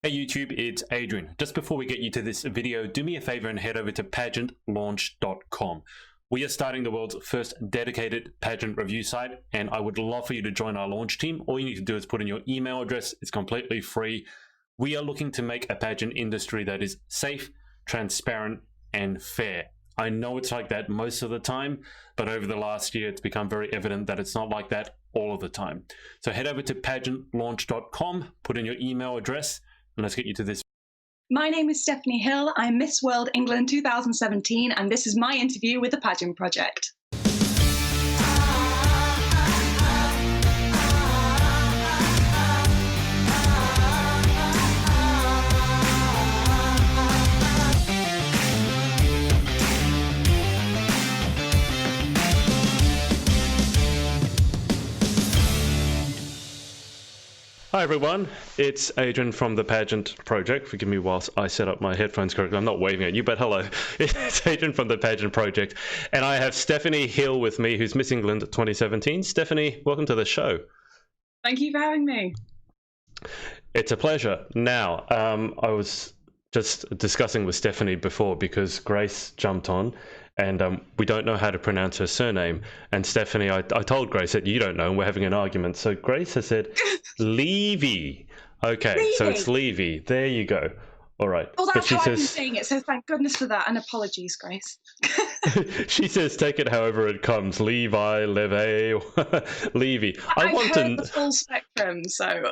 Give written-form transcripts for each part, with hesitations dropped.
Hey YouTube, it's Adrian. Just before we get you to this video, do me a favor and head over to pageantlaunch.com. We are starting the world's first dedicated pageant review site, and I would love for you to join our launch team. All you need to do is put in your email address. It's completely free. We are looking to make a pageant industry that is safe, transparent, and fair. I know it's like that most of the time, but over the last year, it's become very evident that it's not like that all of the time. So head over to pageantlaunch.com, put in your email address, and let's get you to this. My name is Stephanie Hill. I'm Miss World England 2017, and this is my interview with the Pageant Project. Hi everyone, it's Adrian from the Pageant Project. Forgive me whilst I set up my headphones correctly. I'm not waving at you, but hello. It's Adrian from the Pageant Project. And I have Stephanie Hill with me, who's Miss England 2017. Stephanie, welcome to the show. Thank you for having me. It's a pleasure. Now, I was just discussing with Stephanie before because Grace jumped on and we don't know how to pronounce her surname. And Stephanie, I told Grace that you don't know, and we're having an argument. So Grace has said Levy. Okay, Levy. So it's Levy. There you go. All right. Well, that's how I've been saying it, so thank goodness for that, and apologies, Grace. She says, take it however it comes. Levi, Levy, Levy. I've heard the full spectrum, so...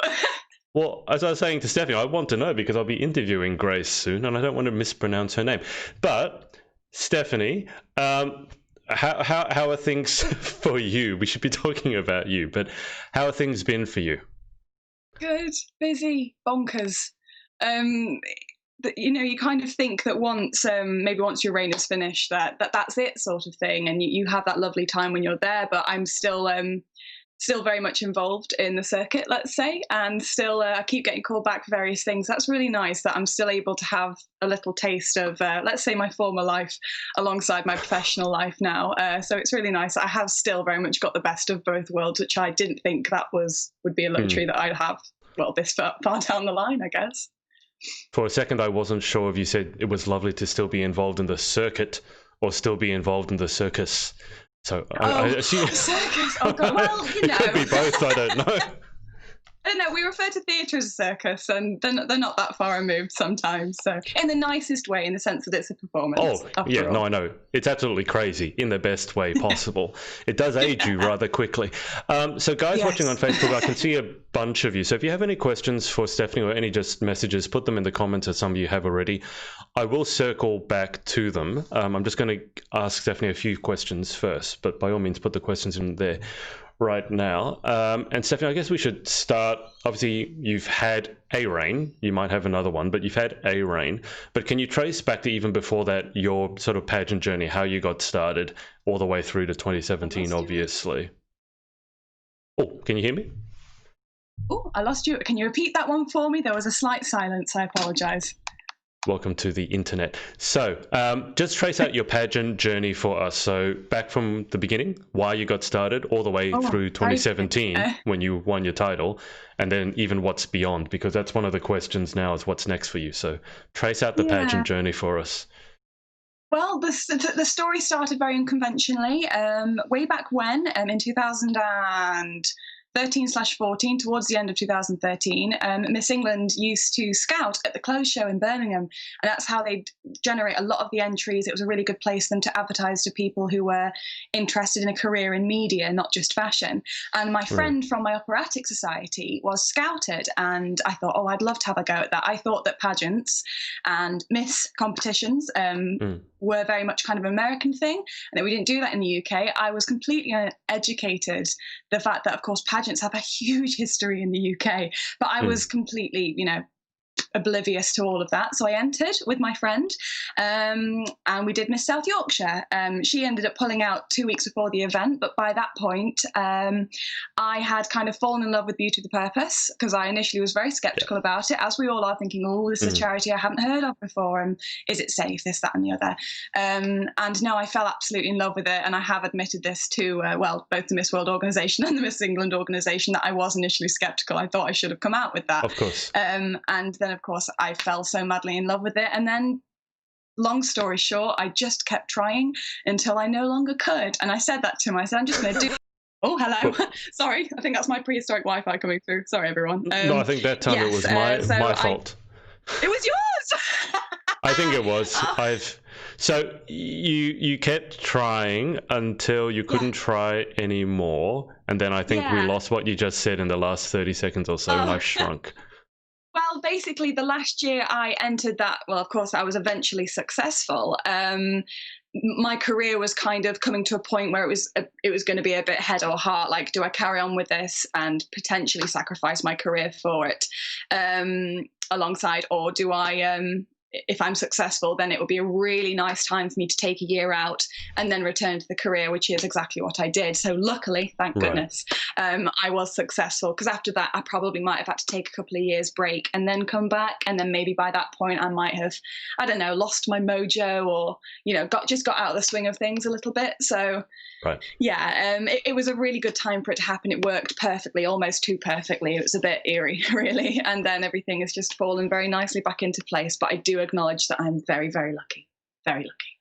Well, as I was saying to Stephanie, I want to know because I'll be interviewing Grace soon, and I don't want to mispronounce her name. But... Stephanie, how are things for you? We should be talking about you, but how have things been for you? Good, busy, bonkers. You kind of think that maybe once your reign is finished, that's it, sort of thing, and you have that lovely time when you're there. But I'm still very much involved in the circuit, let's say, and still I keep getting called back for various things. That's really nice that I'm still able to have a little taste of, let's say, my former life alongside my professional life now. So it's really nice. I have still very much got the best of both worlds, which I didn't think that would be a luxury that I'd have, well, this far down the line, I guess. For a second, I wasn't sure if you said it was lovely to still be involved in the circuit or still be involved in the circus. So I assume circus. Oh God, well, it could be both. I don't know. I don't know. We refer to theatre as a circus, and they're not that far removed sometimes. So, in the nicest way, in the sense that it's a performance. Oh, yeah, no, I know. It's absolutely crazy in the best way possible. It does age you rather quickly. So, guys watching on Facebook, I can see a bunch of you. So, if you have any questions for Stephanie or any just messages, put them in the comments, as some of you have already. I will circle back to them. I'm just going to ask Stephanie a few questions first, but by all means, put the questions in there right now. And Stephanie, I guess we should start. Obviously, you've had a reign. You might have another one, but you've had a reign. But can you trace back to even before that your sort of pageant journey, how you got started all the way through to 2017, obviously? Oh, can you hear me? Oh, I lost you. Can you repeat that one for me? There was a slight silence. I apologize. Welcome to the internet. So just trace out your pageant journey for us. So back from the beginning, why you got started, all the way through 2017 when you won your title, and then even what's beyond, because that's one of the questions now is what's next for you. So trace out the pageant journey for us. Well, the story started very unconventionally. Way back when, in 2013/14, towards the end of 2013, Miss England used to scout at the clothes show in Birmingham, and that's how they generate a lot of the entries. It was a really good place for them to advertise to people who were interested in a career in media, not just fashion. And my friend from my operatic society was scouted, and I thought, oh, I'd love to have a go at that. I thought that pageants and Miss competitions were very much kind of an American thing, and that we didn't do that in the UK. I was completely uneducated. The fact that, of course, pageants have a huge history in the UK, but I was completely, oblivious to all of that. So I entered with my friend, and we did Miss South Yorkshire. She ended up pulling out 2 weeks before the event, but by that point, I had kind of fallen in love with Beauty of the Purpose, because I initially was very skeptical about it, as we all are, thinking, oh, this is a charity I haven't heard of before, and is it safe, this, that, and the other. And no, I fell absolutely in love with it, and I have admitted this to, both the Miss World organisation and the Miss England organisation, that I was initially skeptical. I thought I should have come out with that. Of course. And then, of course, I fell so madly in love with it. And then, long story short, I just kept trying until I no longer could. And I said that to him. I said, I'm just going to do. Oh, hello. Sorry, I think that's my prehistoric Wi-Fi coming through. Sorry, everyone. No, I think that time it was my fault. It was yours. I think it was. So you kept trying until you couldn't try anymore, and then I think we lost what you just said in the last 30 seconds or so, and I shrunk. Well, basically, the last year I entered that. Well, of course, I was eventually successful. My career was kind of coming to a point where it was going to be a bit head or heart. Like, do I carry on with this and potentially sacrifice my career for it alongside, or do I? If I'm successful, then it will be a really nice time for me to take a year out and then return to the career, which is exactly what I did. So luckily, thank goodness, I was successful, because after that, I probably might have had to take a couple of years break and then come back. And then maybe by that point, I might have, I don't know, lost my mojo, or, got out of the swing of things a little bit. So it was a really good time for it to happen. It worked perfectly, almost too perfectly. It was a bit eerie, really. And then everything has just fallen very nicely back into place. But I do acknowledge that I'm very, very lucky. Very lucky.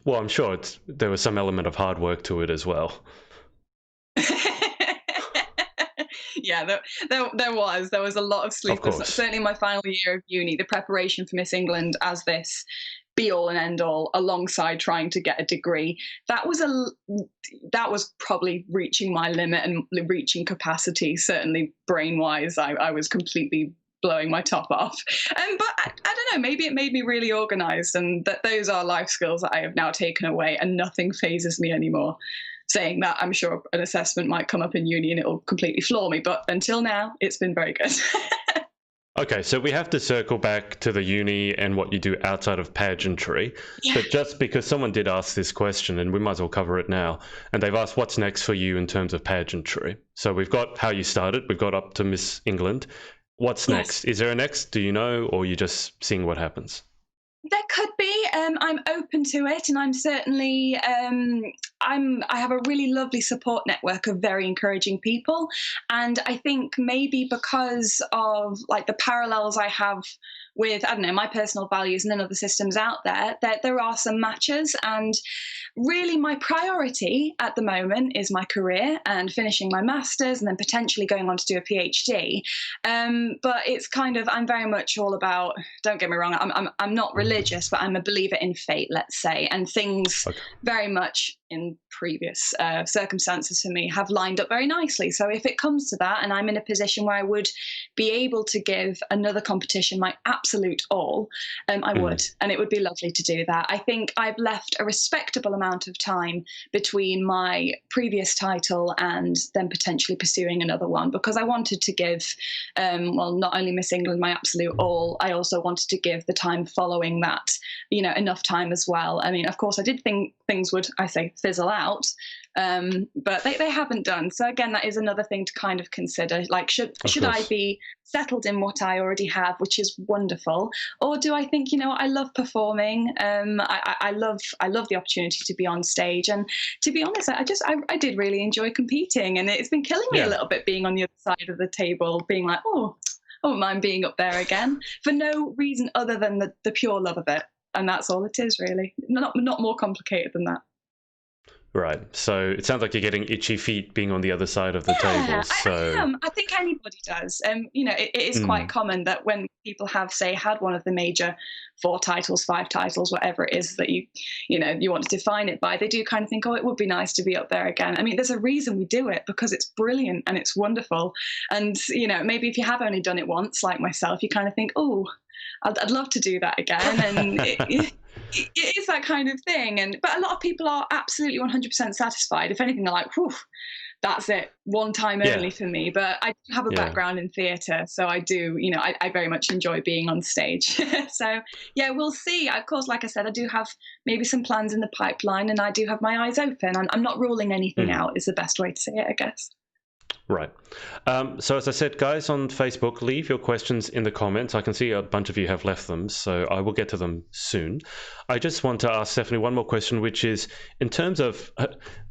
Well, I'm sure there was some element of hard work to it as well. Yeah, there was a lot of sleepless. Certainly my final year of uni, the preparation for Miss England as this be all and end all, alongside trying to get a degree, that was probably reaching my limit and reaching capacity. Certainly brain wise, I was completely blowing my top off. But I don't know, maybe it made me really organized, and that those are life skills that I have now taken away, and nothing phases me anymore. Saying that, I'm sure an assessment might come up in uni and it'll completely floor me, but until now, it's been very good. Okay, so we have to circle back to the uni and what you do outside of pageantry. Yeah. But just because someone did ask this question, and we might as well cover it now, and they've asked what's next for you in terms of pageantry. So we've got how you started, we've got up to Miss England. What's next? Is there a next? Do you know, or are you just seeing what happens? There could be. I'm open to it, and I'm certainly. I have a really lovely support network of very encouraging people, and I think maybe because of like the parallels I have with, I don't know, my personal values and then other systems out there, that there are some matches. And really my priority at the moment is my career and finishing my master's and then potentially going on to do a PhD. But it's kind of, I'm very much all about, don't get me wrong, I'm not religious, but I'm a believer in fate, let's say, and things very much in previous circumstances for me have lined up very nicely. So if it comes to that and I'm in a position where I would be able to give another competition my absolute all, I would, and it would be lovely to do that. I think I've left a respectable amount of time between my previous title and then potentially pursuing another one, because I wanted to give, not only Miss England my absolute all, I also wanted to give the time following that, enough time as well. I mean, of course, I did think things would, I say, fizzle out, but they haven't done. So again, that is another thing to kind of consider. Like, should I be settled in what I already have, which is wonderful, or do I think, I love performing. I love the opportunity to be on stage, and to be honest, I did really enjoy competing, and it's been killing me a little bit being on the other side of the table, being like, I won't mind being up there again for no reason other than the pure love of it. And that's all it is, really. Not more complicated than that. Right. So it sounds like you're getting itchy feet being on the other side of the table. So I am. I think anybody does. It is quite common that when people have, say, had one of the major 4 titles, 5 titles, whatever it is that you want to define it by, they do kind of think, it would be nice to be up there again. I mean, there's a reason we do it, because it's brilliant and it's wonderful. And, maybe if you have only done it once, like myself, you kind of think, I'd love to do that again. And it is that kind of thing. But a lot of people are absolutely 100% satisfied. If anything, they're like, whew, that's it, one time only for me. But I do have a background in theatre, so I do, I very much enjoy being on stage. So, we'll see. Of course, like I said, I do have maybe some plans in the pipeline, and I do have my eyes open. I'm not ruling anything out, is the best way to say it, I guess. Right. So as I said, guys on Facebook, leave your questions in the comments. I can see a bunch of you have left them, so I will get to them soon. I just want to ask Stephanie one more question, which is, in terms of,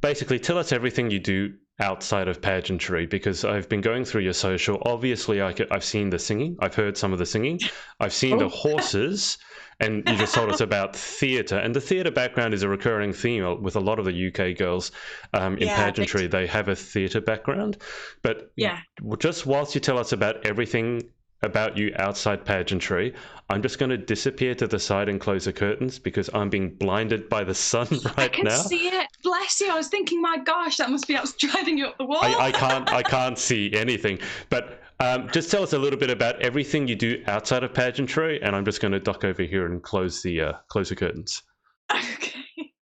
basically, tell us everything you do outside of pageantry? Because I've been going through your social. Obviously, I've seen the singing. I've heard some of the singing. I've seen the horses. And you just told us about theatre. And the theatre background is a recurring theme with a lot of the UK girls in pageantry. They have a theatre background. But just whilst you tell us about everything about you outside pageantry, I'm just going to disappear to the side and close the curtains because I'm being blinded by the sun right now. I can see it. Bless you. I was thinking, my gosh, that must be us driving you up the wall. I can't see anything. But just tell us a little bit about everything you do outside of pageantry, and I'm just going to duck over here and close the curtains. Okay.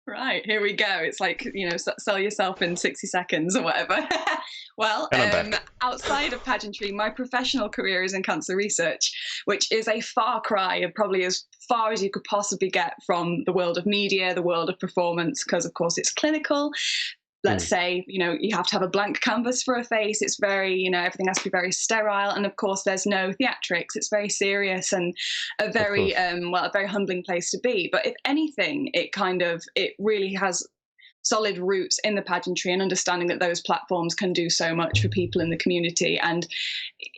Right, here we go. It's like, sell yourself in 60 seconds or whatever. Well, outside of pageantry, my professional career is in cancer research, which is a far cry, of probably as far as you could possibly get from the world of media, the world of performance, because of course it's clinical. Let's say, you have to have a blank canvas for a face. It's very, everything has to be very sterile. And of course, there's no theatrics. It's very serious and a very, a very humbling place to be. But if anything, it really has solid roots in the pageantry and understanding that those platforms can do so much for people in the community. And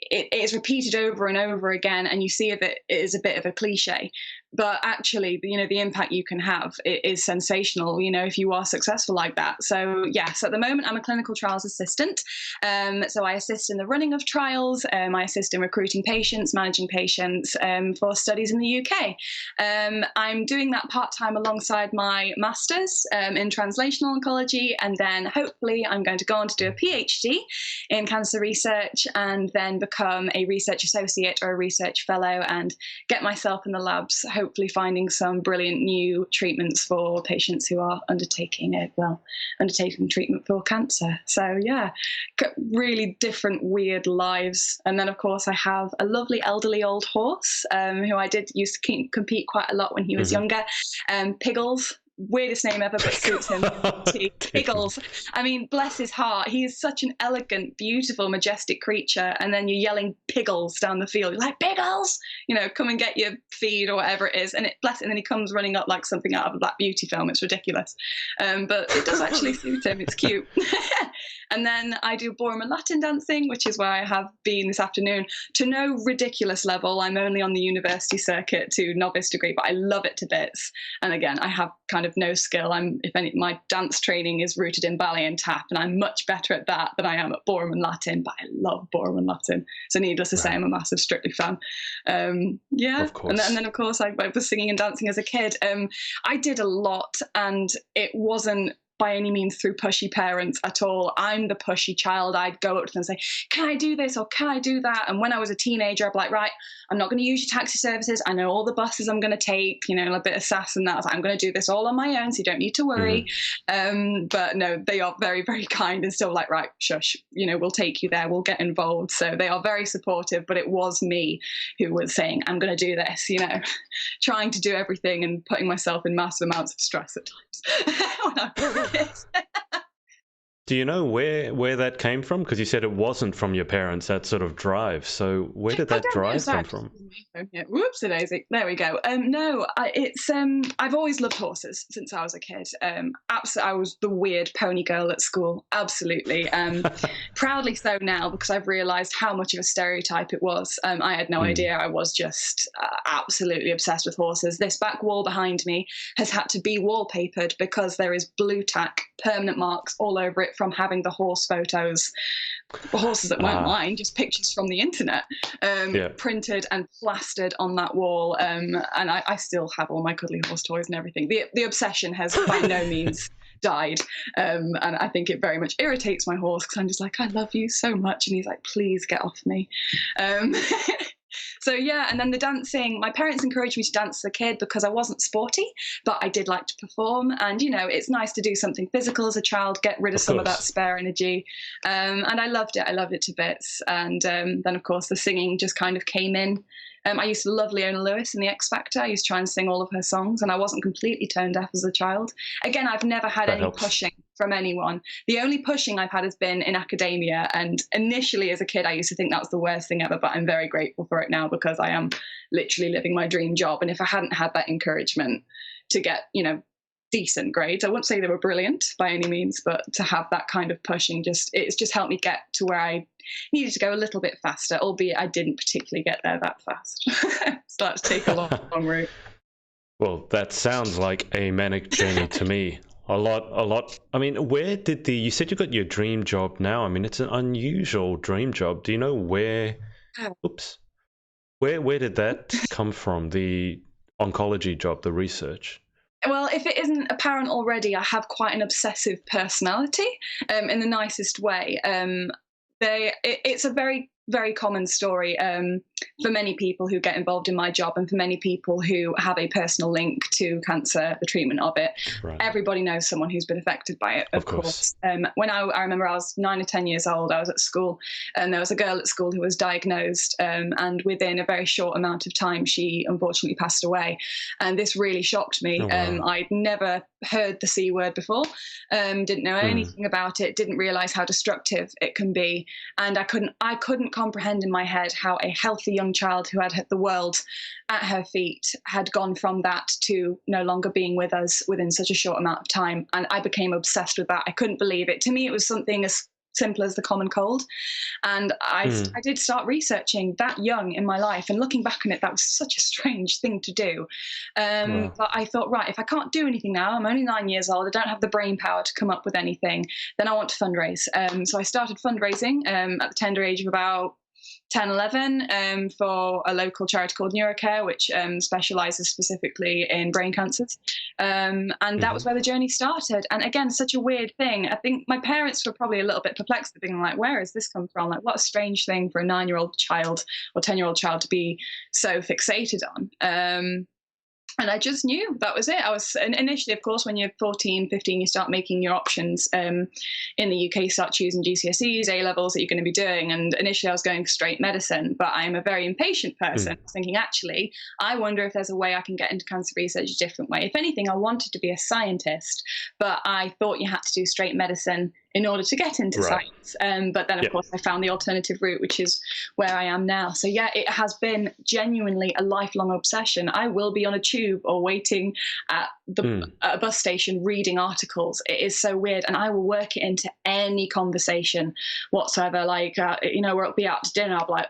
it is repeated over and over again. And you see that it is a bit of a cliche. But actually, the impact you can have is sensational, if you are successful like that. So, yes, at the moment, I'm a clinical trials assistant. So I assist in the running of trials. I assist in recruiting patients, managing patients for studies in the UK. I'm doing that part-time alongside my master's in translational oncology. And then hopefully I'm going to go on to do a PhD in cancer research and then become a research associate or a research fellow and get myself in the labs, hopefully finding some brilliant new treatments for patients who are undertaking treatment for cancer. So yeah, really different, weird lives. And then of course I have a lovely elderly old horse who I did used to compete quite a lot when he was younger, Piggles. Weirdest name ever, but suits him. Piggles. I mean, bless his heart. He is such an elegant, beautiful, majestic creature. And then you're yelling Piggles down the field. You're like, Piggles! Come and get your feed or whatever it is. And and then he comes running up like something out of a Black Beauty film. It's ridiculous. But it does actually suit him. It's cute. And then I do ballroom and Latin dancing, which is where I have been this afternoon. To no ridiculous level. I'm only on the university circuit to novice degree, but I love it to bits. And again, I have kind of no skill. My dance training is rooted in ballet and tap, and I'm much better at that than I am at ballroom and Latin, but I love ballroom and Latin. So needless to say, I'm a massive Strictly fan. Of course. And then of course, I was singing and dancing as a kid. I did a lot, and it wasn't by any means through pushy parents at all. I'm the pushy child. I'd go up to them and say, can I do this or can I do that? And when I was a teenager, I'd be like, right, I'm not going to use your taxi services. I know all the buses I'm going to take, a bit of sass and that. I was like, I'm going to do this all on my own, so you don't need to worry. But no, they are very, very kind and still like, right, shush, we'll take you there. We'll get involved. So they are very supportive, but it was me who was saying, I'm going to do this, trying to do everything and putting myself in massive amounts of stress at times. Do you know where that came from? Because you said it wasn't from your parents, that sort of drive. So where did that drive come from? Yeah. Whoopsie daisy. There we go. No, I've always loved horses since I was a kid. I was the weird pony girl at school. Absolutely. Proudly so now, because I've realised how much of a stereotype it was. I had no idea. I was just absolutely obsessed with horses. This back wall behind me has had to be wallpapered because there is blue tack, permanent marks all over it from having the horse photos, the horses that weren't mine, just pictures from the internet, printed and plastered on that wall. And I still have all my cuddly horse toys and everything. The obsession has by no means died. And I think it very much irritates my horse because I'm just like, I love you so much. And he's like, please get off me. So yeah, and then the dancing, my parents encouraged me to dance as a kid because I wasn't sporty, but I did like to perform. And, it's nice to do something physical as a child, get rid of some of that spare energy. And I loved it. I loved it to bits. And then, of course, the singing just kind of came in. I used to love Leona Lewis in The X Factor. I used to try and sing all of her songs, and I wasn't completely tone deaf as a child. Again, I've never had any pushing from anyone. The only pushing I've had has been in academia, and initially as a kid, I used to think that was the worst thing ever, but I'm very grateful for it now because I am literally living my dream job. And if I hadn't had that encouragement to get, decent grades. I wouldn't say they were brilliant by any means, but to have that kind of pushing, it's just helped me get to where I needed to go a little bit faster, albeit I didn't particularly get there that fast. Started to take a long route. Well, that sounds like a manic journey to me. A lot. I mean, you said you got your dream job now. I mean, it's an unusual dream job. Do you know where did that come from? The oncology job, the research? Well, if it isn't apparent already, I have quite an obsessive personality, in the nicest way. It's a very, very common story for many people who get involved in my job, and for many people who have a personal link to cancer, the treatment of it. Right. Everybody knows someone who's been affected by it, of course. When I remember I was 9 or 10 years old, I was at school, and there was a girl at school who was diagnosed, and within a very short amount of time, she unfortunately passed away. And this really shocked me. Oh, wow. I'd never heard the C word before, didn't know anything about it, didn't realize how destructive it can be. And I couldn't comprehend in my head how a healthy young child who had the world at her feet had gone from that to no longer being with us within such a short amount of time. And I became obsessed with that. I couldn't believe it. To me, it was something as simple as the common cold. And I did start researching that young in my life. And looking back on it, that was such a strange thing to do. But I thought, right, if I can't do anything now, I'm only 9 years old, I don't have the brain power to come up with anything, then I want to fundraise. So I started fundraising at the tender age of about 10, 11 for a local charity called Neurocare, which specialises specifically in brain cancers. And that was where the journey started. And again, such a weird thing. I think my parents were probably a little bit perplexed, being like, where has this come from? Like, what a strange thing for a 9-year-old child or 10-year-old child to be so fixated on. And I just knew that was it. I was initially, of course, when you're 14, 15, you start making your options. In the UK, you start choosing GCSEs, A-levels that you're going to be doing. And initially I was going straight medicine, but I'm a very impatient person. I was thinking, actually, I wonder if there's a way I can get into cancer research a different way. If anything, I wanted to be a scientist, but I thought you had to do straight medicine in order to get into science. But then, of course, I found the alternative route, which is where I am now. So, yeah, it has been genuinely a lifelong obsession. I will be on a tube or waiting at a bus station reading articles. It is so weird. And I will work it into any conversation whatsoever. Like, we'll be out to dinner. I'll be like,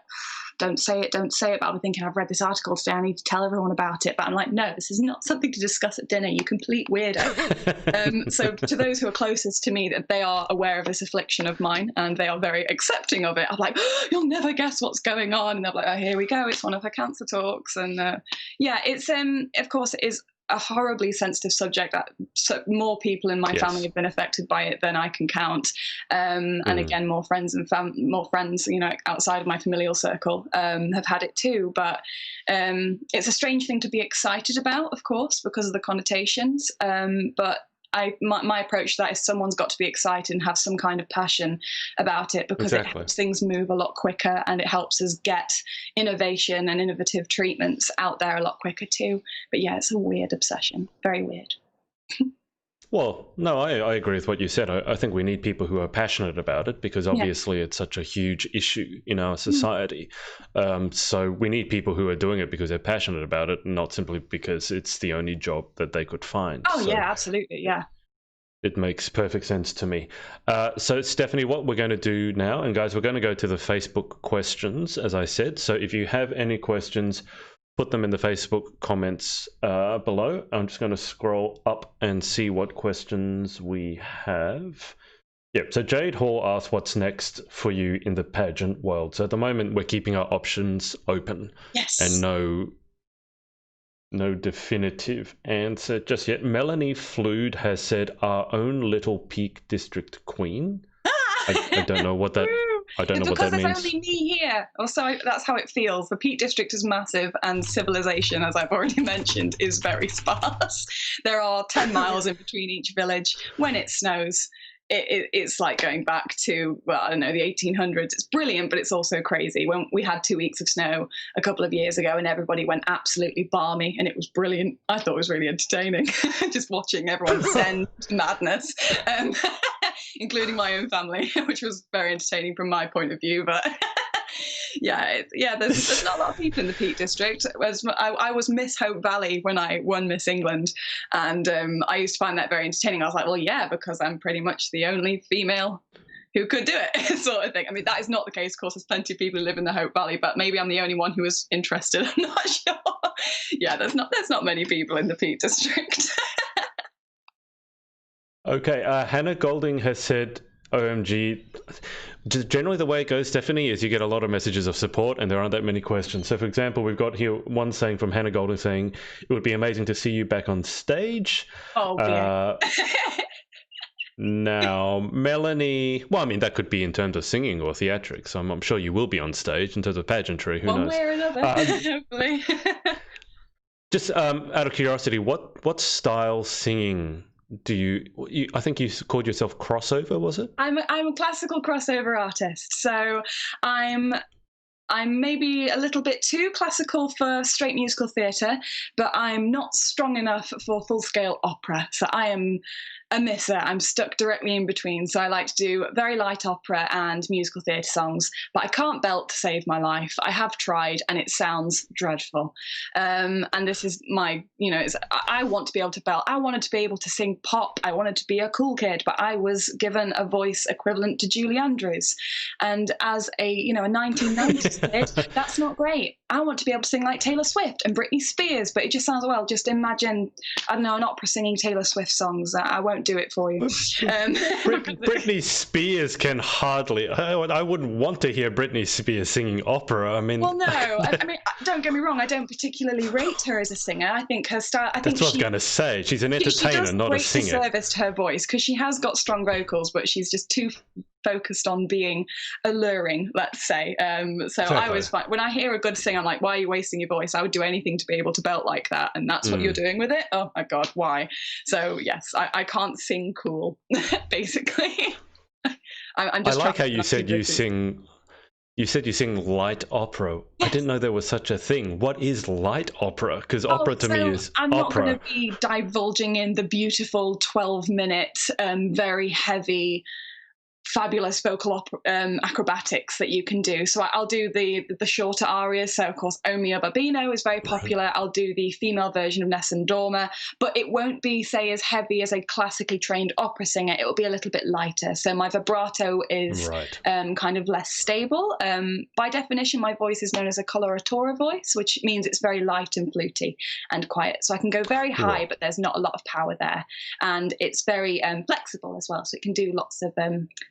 don't say it. But I'm thinking, I've read this article today, I need to tell everyone about it. But I'm like, no, this is not something to discuss at dinner, you complete weirdo. So to those who are closest to me, that they are aware of this affliction of mine, and they are very accepting of it. I'm like, you'll never guess what's going on. And they're like, oh, here we go. It's one of her cancer talks. And it's, of course, it is a horribly sensitive subject that more people in my family have been affected by it than I can count. And again, more friends, outside of my familial circle have had it too. But it's a strange thing to be excited about, of course, because of the connotations. But my approach to that is someone's got to be excited and have some kind of passion about it, because it helps things move a lot quicker, and it helps us get innovation and innovative treatments out there a lot quicker too. But yeah, it's a weird obsession, very weird. Well, no, I agree with what you said. I think we need people who are passionate about it, because obviously it's such a huge issue in our society. So we need people who are doing it because they're passionate about it, not simply because it's the only job that they could find. Oh, so yeah, absolutely, yeah. It makes perfect sense to me. So, Stephanie, what we're going to do now, and guys, we're going to go to the Facebook questions, as I said. So if you have any questions, put them in the Facebook comments below. I'm just going to scroll up and see what questions we have. Yep, so Jade Hall asked, what's next for you in the pageant world? So at the moment, we're keeping our options open. Yes. And no definitive answer just yet. Melanie Flood has said, our own little Peak District queen. I don't know what that I don't know what that means. Because there's only me here. Also, that's how it feels. The Peak District is massive, and civilization, as I've already mentioned, is very sparse. There are 10 miles in between each village. When it snows, it's like going back to, well, I don't know, the 1800s. It's brilliant, but it's also crazy. When we had 2 weeks of snow a couple of years ago, and everybody went absolutely balmy, and it was brilliant. I thought it was really entertaining, just watching everyone descend to madness. Including my own family, which was very entertaining from my point of view. But There's not a lot of people in the Peak District. I was Miss Hope Valley when I won Miss England, and I used to find that very entertaining. I was like, well, yeah, because I'm pretty much the only female who could do it, sort of thing. I mean, that is not the case. Of course, there's plenty of people who live in the Hope Valley, but maybe I'm the only one who was interested. I'm not sure. Yeah, there's not many people in the Peak District. Okay, Hannah Golding has said, OMG. Generally, the way it goes, Stephanie, is you get a lot of messages of support and there aren't that many questions. So, for example, we've got here one saying from Hannah Golding saying, it would be amazing to see you back on stage. Oh, yeah. Now, Melanie, well, I mean, that could be in terms of singing or theatrics. I'm sure you will be on stage in terms of pageantry. Who knows? One way or another, hopefully. Just out of curiosity, what style singing do you? I think you called yourself crossover, was it? I'm a classical crossover artist, so I'm maybe a little bit too classical for straight musical theatre, but I'm not strong enough for full-scale opera. So I am a misser. I'm stuck directly in between. So I like to do very light opera and musical theatre songs, but I can't belt to save my life. I have tried, and it sounds dreadful. And this is my, I want to be able to belt. I wanted to be able to sing pop. I wanted to be a cool kid, but I was given a voice equivalent to Julie Andrews. And as a 1990s kid, that's not great. I want to be able to sing like Taylor Swift and Britney Spears, but it just sounds, well, just imagine, I don't know, an opera singing Taylor Swift songs. I won't do it for you. Britney Spears can hardly. I wouldn't want to hear Britney Spears singing opera. I mean, well, no. I mean, don't get me wrong. I don't particularly rate her as a singer. I think her style. That's what I was going to say. She's an entertainer, not a singer. She does great service to her voice because she has got strong vocals, but she's just too focused on being alluring, let's say. So I always find when I hear a good singer, I'm like, why are you wasting your voice? I would do anything to be able to belt like that, and that's what you're doing with it. Oh my god, why? So yes, I can't sing cool, basically. I'm just. I like how you said you sing. You said you sing light opera. Yes. I didn't know there was such a thing. What is light opera? Because opera to me is I'm opera. not going to be divulging in the beautiful 12-minute, very heavy, fabulous vocal acrobatics that you can do. So I'll do the shorter arias. So of course, O mio babbino is very popular. I'll do the female version of Nessun Dorma, but it won't be, say, as heavy as a classically trained opera singer. It will be a little bit lighter. So my vibrato is kind of less stable. By definition, my voice is known as a coloratura voice, which means it's very light and fluty and quiet. So I can go very high, but there's not a lot of power there. And it's very flexible as well. So it can do lots of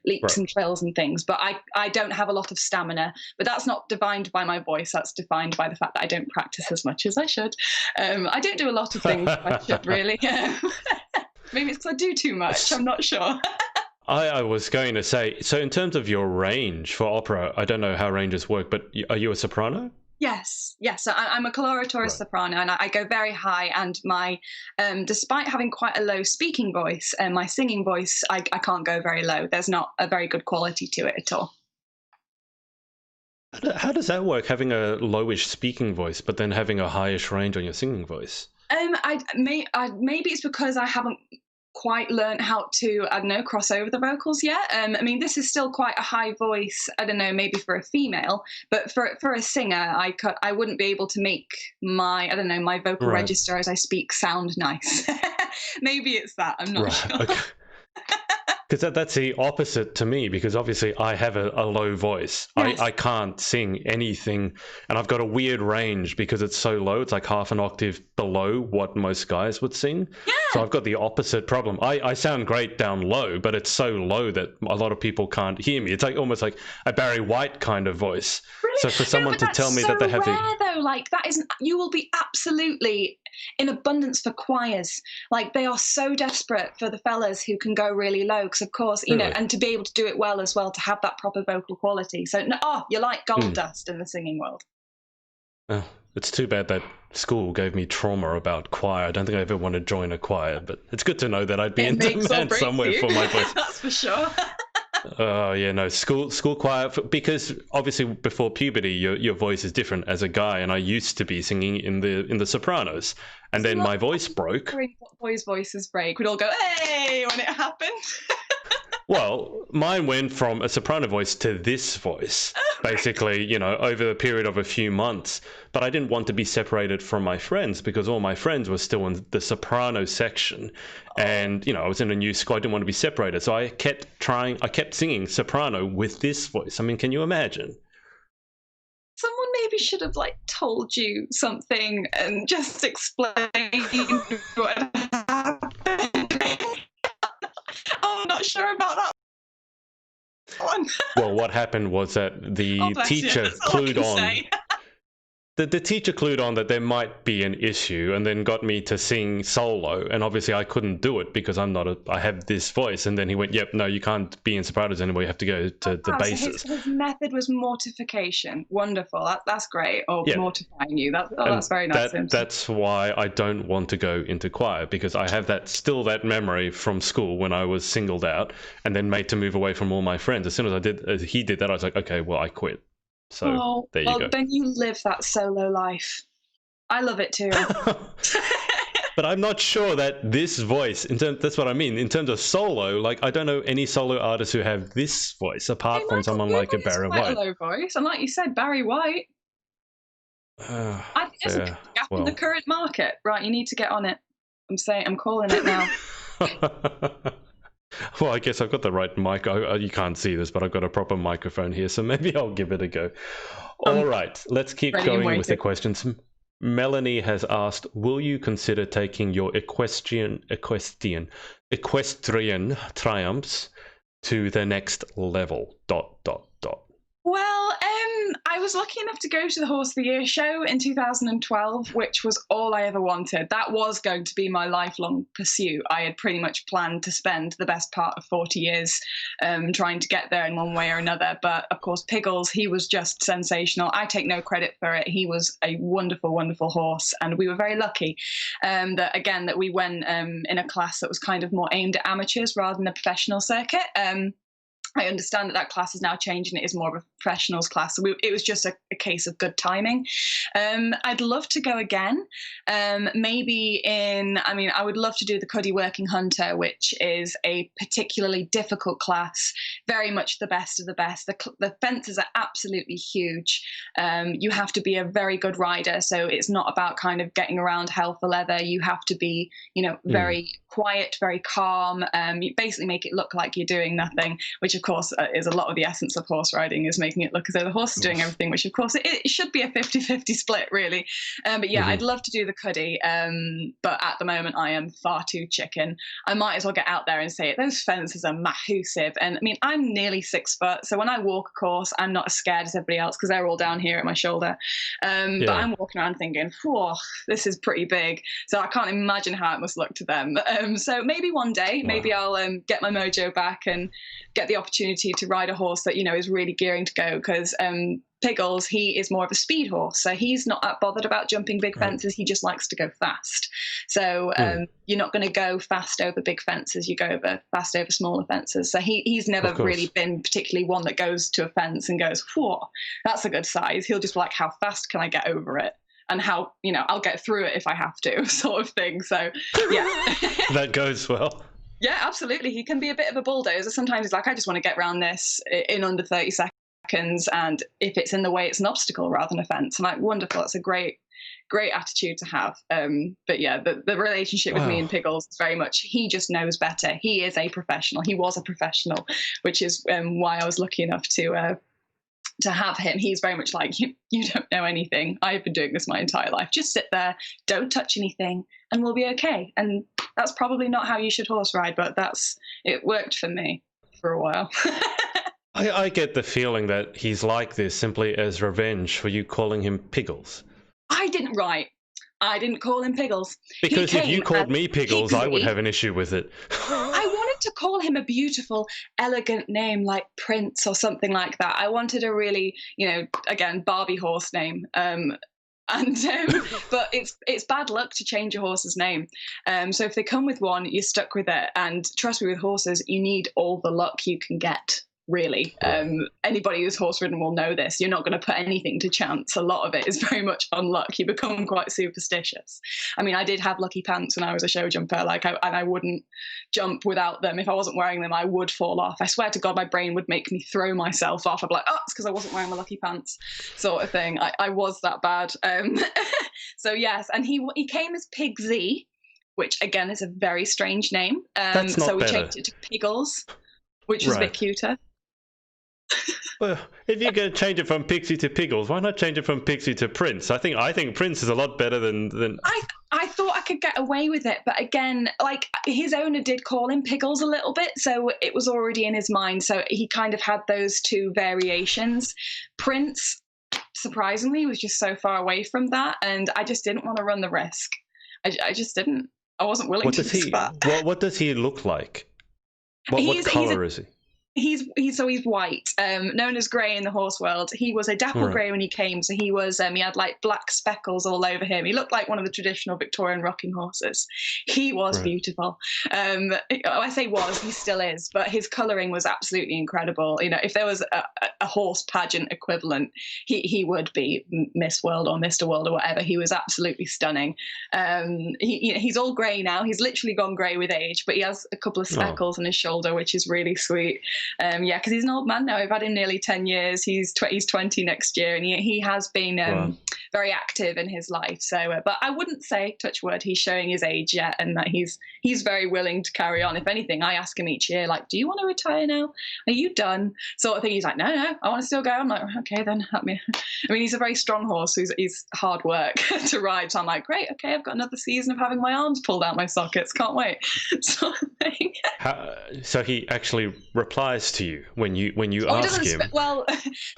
leaps and trills and things, but I don't have a lot of stamina, but that's not defined by my voice. That's defined by the fact that I don't practice as much as I should. I don't do a lot of things I should, really. Maybe it's because I do too much. I'm not sure. I was going to say, so in terms of your range for opera, I don't know how ranges work, but are you a soprano? Yes. I'm a coloratura soprano, and I go very high. And my, despite having quite a low speaking voice, my singing voice, I can't go very low. There's not a very good quality to it at all. How does that work? Having a lowish speaking voice, but then having a highish range on your singing voice? Maybe it's because I haven't quite learned how to, I don't know, cross over the vocals yet. I mean, this is still quite a high voice, I don't know, maybe for a female, but for a singer, I wouldn't be able to make my, I don't know, my vocal register as I speak sound nice. Maybe it's that, I'm not sure. Okay. Because that's the opposite to me, because obviously I have a low voice. Yes. I can't sing anything, and I've got a weird range because it's so low. It's like half an octave below what most guys would sing. Yeah. So I've got the opposite problem. I sound great down low, but it's so low that a lot of people can't hear me. It's like almost like a Barry White kind of voice. Really? So for someone to tell me that they have though, like that isn't, you will be absolutely in abundance for choirs. Like they are so desperate for the fellas who can go really low, because of course, you know, and to be able to do it well as well, to have that proper vocal quality. So you're like gold dust in the singing world. Oh, it's too bad that school gave me trauma about choir. I don't think I ever want to join a choir, but it's good to know that I'd be in demand somewhere for my voice. That's for sure. Oh yeah, no, school choir, because obviously before puberty your voice is different as a guy, and I used to be singing in the sopranos, and then my voice broke. Boys' voices break. We'd all go, "Hey!" when it happened. Well, mine went from a soprano voice to this voice, basically, over the period of a few months. But I didn't want to be separated from my friends because all my friends were still in the soprano section. And, I was in a new school. I didn't want to be separated. So I kept singing soprano with this voice. I mean, can you imagine? Someone maybe should have told you something and just explained what happened. I'm not sure about that one. Well, what happened was that the teacher clued on. The teacher clued on that there might be an issue and then got me to sing solo. And obviously I couldn't do it because I have this voice. And then he went, yep, no, you can't be in sopranos anymore. You have to go to the basses. So his method was mortification. Wonderful. That's great. Or mortifying you. That's very nice. That's why I don't want to go into choir, because I have that memory from school when I was singled out and then made to move away from all my friends. As soon as he did that, I was like, okay, well, I quit. So there you go. Then you live that solo life. I love it too. But I'm not sure that this voice, that's what I mean. In terms of solo, I don't know any solo artists who have this voice apart from someone like a Barry White. A low voice, and like you said, Barry White. I think there's a gap in the current market. Right, you need to get on it. I'm calling it now. Well, I guess I've got the right mic. You can't see this, but I've got a proper microphone here, so maybe I'll give it a go. All right, let's keep going with the questions. Melanie has asked, will you consider taking your equestrian triumphs to the next level, ... Well, I was lucky enough to go to the Horse of the Year show in 2012, which was all I ever wanted. That was going to be my lifelong pursuit. I had pretty much planned to spend the best part of 40 years trying to get there in one way or another. But of course, Piggles, he was just sensational. I take no credit for it. He was a wonderful, wonderful horse. And we were very lucky that we went in a class that was kind of more aimed at amateurs rather than the professional circuit. I understand that class is now changing. It is more of a professionals class. So it was just a case of good timing. I'd love to go again. I would love to do the Cuddy Working Hunter, which is a particularly difficult class, very much the best of the best. The fences are absolutely huge. You have to be a very good rider. So it's not about kind of getting around hell for leather. You have to be, very quiet, very calm. You basically make it look like you're doing nothing, which of course is a lot of the essence of horse riding, is making it look as though the horse is doing everything, which of course it should be a 50-50 split really. I'd love to do the Cuddy, but at the moment I am far too chicken. I might as well get out there and say it. Those fences are massive, and I mean I'm nearly 6 foot, so when I walk a course I'm not as scared as everybody else because they're all down here at my shoulder. But I'm walking around thinking, whoa, this is pretty big, so I can't imagine how it must look to them. So maybe one day, maybe I'll get my mojo back and get the opportunity to ride a horse that is really gearing to go, because Piggles, he is more of a speed horse, so he's not that bothered about jumping big fences. He just likes to go fast. So you're not going to go fast over big fences. You go fast over smaller fences. So he's never really been particularly one that goes to a fence and goes, whoa, that's a good size. He'll just be like, how fast can I get over it? And how, I'll get through it if I have to, sort of thing. So, yeah. That goes well. Yeah, absolutely. He can be a bit of a bulldozer. Sometimes he's like, I just want to get around this in under 30 seconds. And if it's in the way, it's an obstacle rather than a fence. I'm like, wonderful. That's a great attitude to have. But yeah, the relationship with me and Piggles is very much, he just knows better. He is a professional. He was a professional, which is why I was lucky enough to have him. He's very much like, you don't know anything. I've been doing this my entire life. Just sit there, don't touch anything, and we'll be okay. And that's probably not how you should horse ride, but it worked for me for a while. I get the feeling that he's like this simply as revenge for you calling him Piggles. I didn't call him Piggles. Because if you called me Piggles, I would have an issue with it. I wanted to call him a beautiful, elegant name like Prince or something like that. I wanted a really, again, Barbie horse name. But it's bad luck to change a horse's name. So if they come with one, you're stuck with it. And trust me, with horses, you need all the luck you can get. really. Anybody who's horse ridden will know this. You're not going to put anything to chance. A lot of it is very much on luck. You become quite superstitious. I mean, I did have lucky pants when I was a show jumper, and I wouldn't jump without them. If I wasn't wearing them, I would fall off. I swear to God, my brain would make me throw myself off. I'd be like, oh, it's because I wasn't wearing my lucky pants, sort of thing. I was that bad. So yes, and he came as Pigsy, which again is a very strange name. That's not so we better. changed it to Piggles, which was a bit cuter. Well, if you're going to change it from Pixie to Piggles, why not change it from Pixie to Prince? I think Prince is a lot better than. I thought I could get away with it, but again, like his owner did call him Piggles a little bit, so it was already in his mind. So he kind of had those two variations. Prince, surprisingly, was just so far away from that, and I just didn't want to run the risk. I just didn't. I wasn't willing to risk that. What does he look like? What color is he? He's white, known as grey in the horse world. He was a dapple grey when he came, so he had like black speckles all over him. He looked like one of the traditional Victorian rocking horses. He was beautiful. I say was, he still is, but his colouring was absolutely incredible. You know, if there was a horse pageant equivalent, he would be Miss World or Mr. World or whatever. He was absolutely stunning. He's all grey now. He's literally gone grey with age, but he has a couple of speckles on his shoulder, which is really sweet. Because he's an old man now. I've had him nearly 10 years. He's 20 next year, and he has been very active in his life. So, but I wouldn't say, touch wood, he's showing his age yet, and that he's very willing to carry on. If anything, I ask him each year, like, do you want to retire now? Are you done? Sort of thing. He's like, no, I want to still go. I'm like, okay, then help me. I mean, he's a very strong horse. So he's hard work to ride. So I'm like, great, okay, I've got another season of having my arms pulled out my sockets. Can't wait. Sort of thing. So he actually replies to you when you ask him. Well,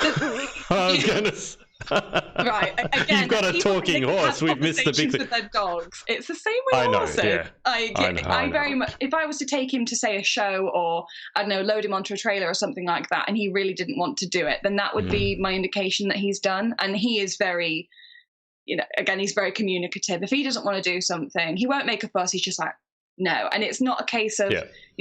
oh goodness. Right, again, you've got a talking horse. We've missed the big thing. With their dogs. It's the same with horses. Yeah. I very much. If I was to take him to say a show, or I don't know, load him onto a trailer or something like that, and he really didn't want to do it, then that would be my indication that he's done. And he is very, again, he's very communicative. If he doesn't want to do something, he won't make a fuss. He's just like, no. And it's not a case of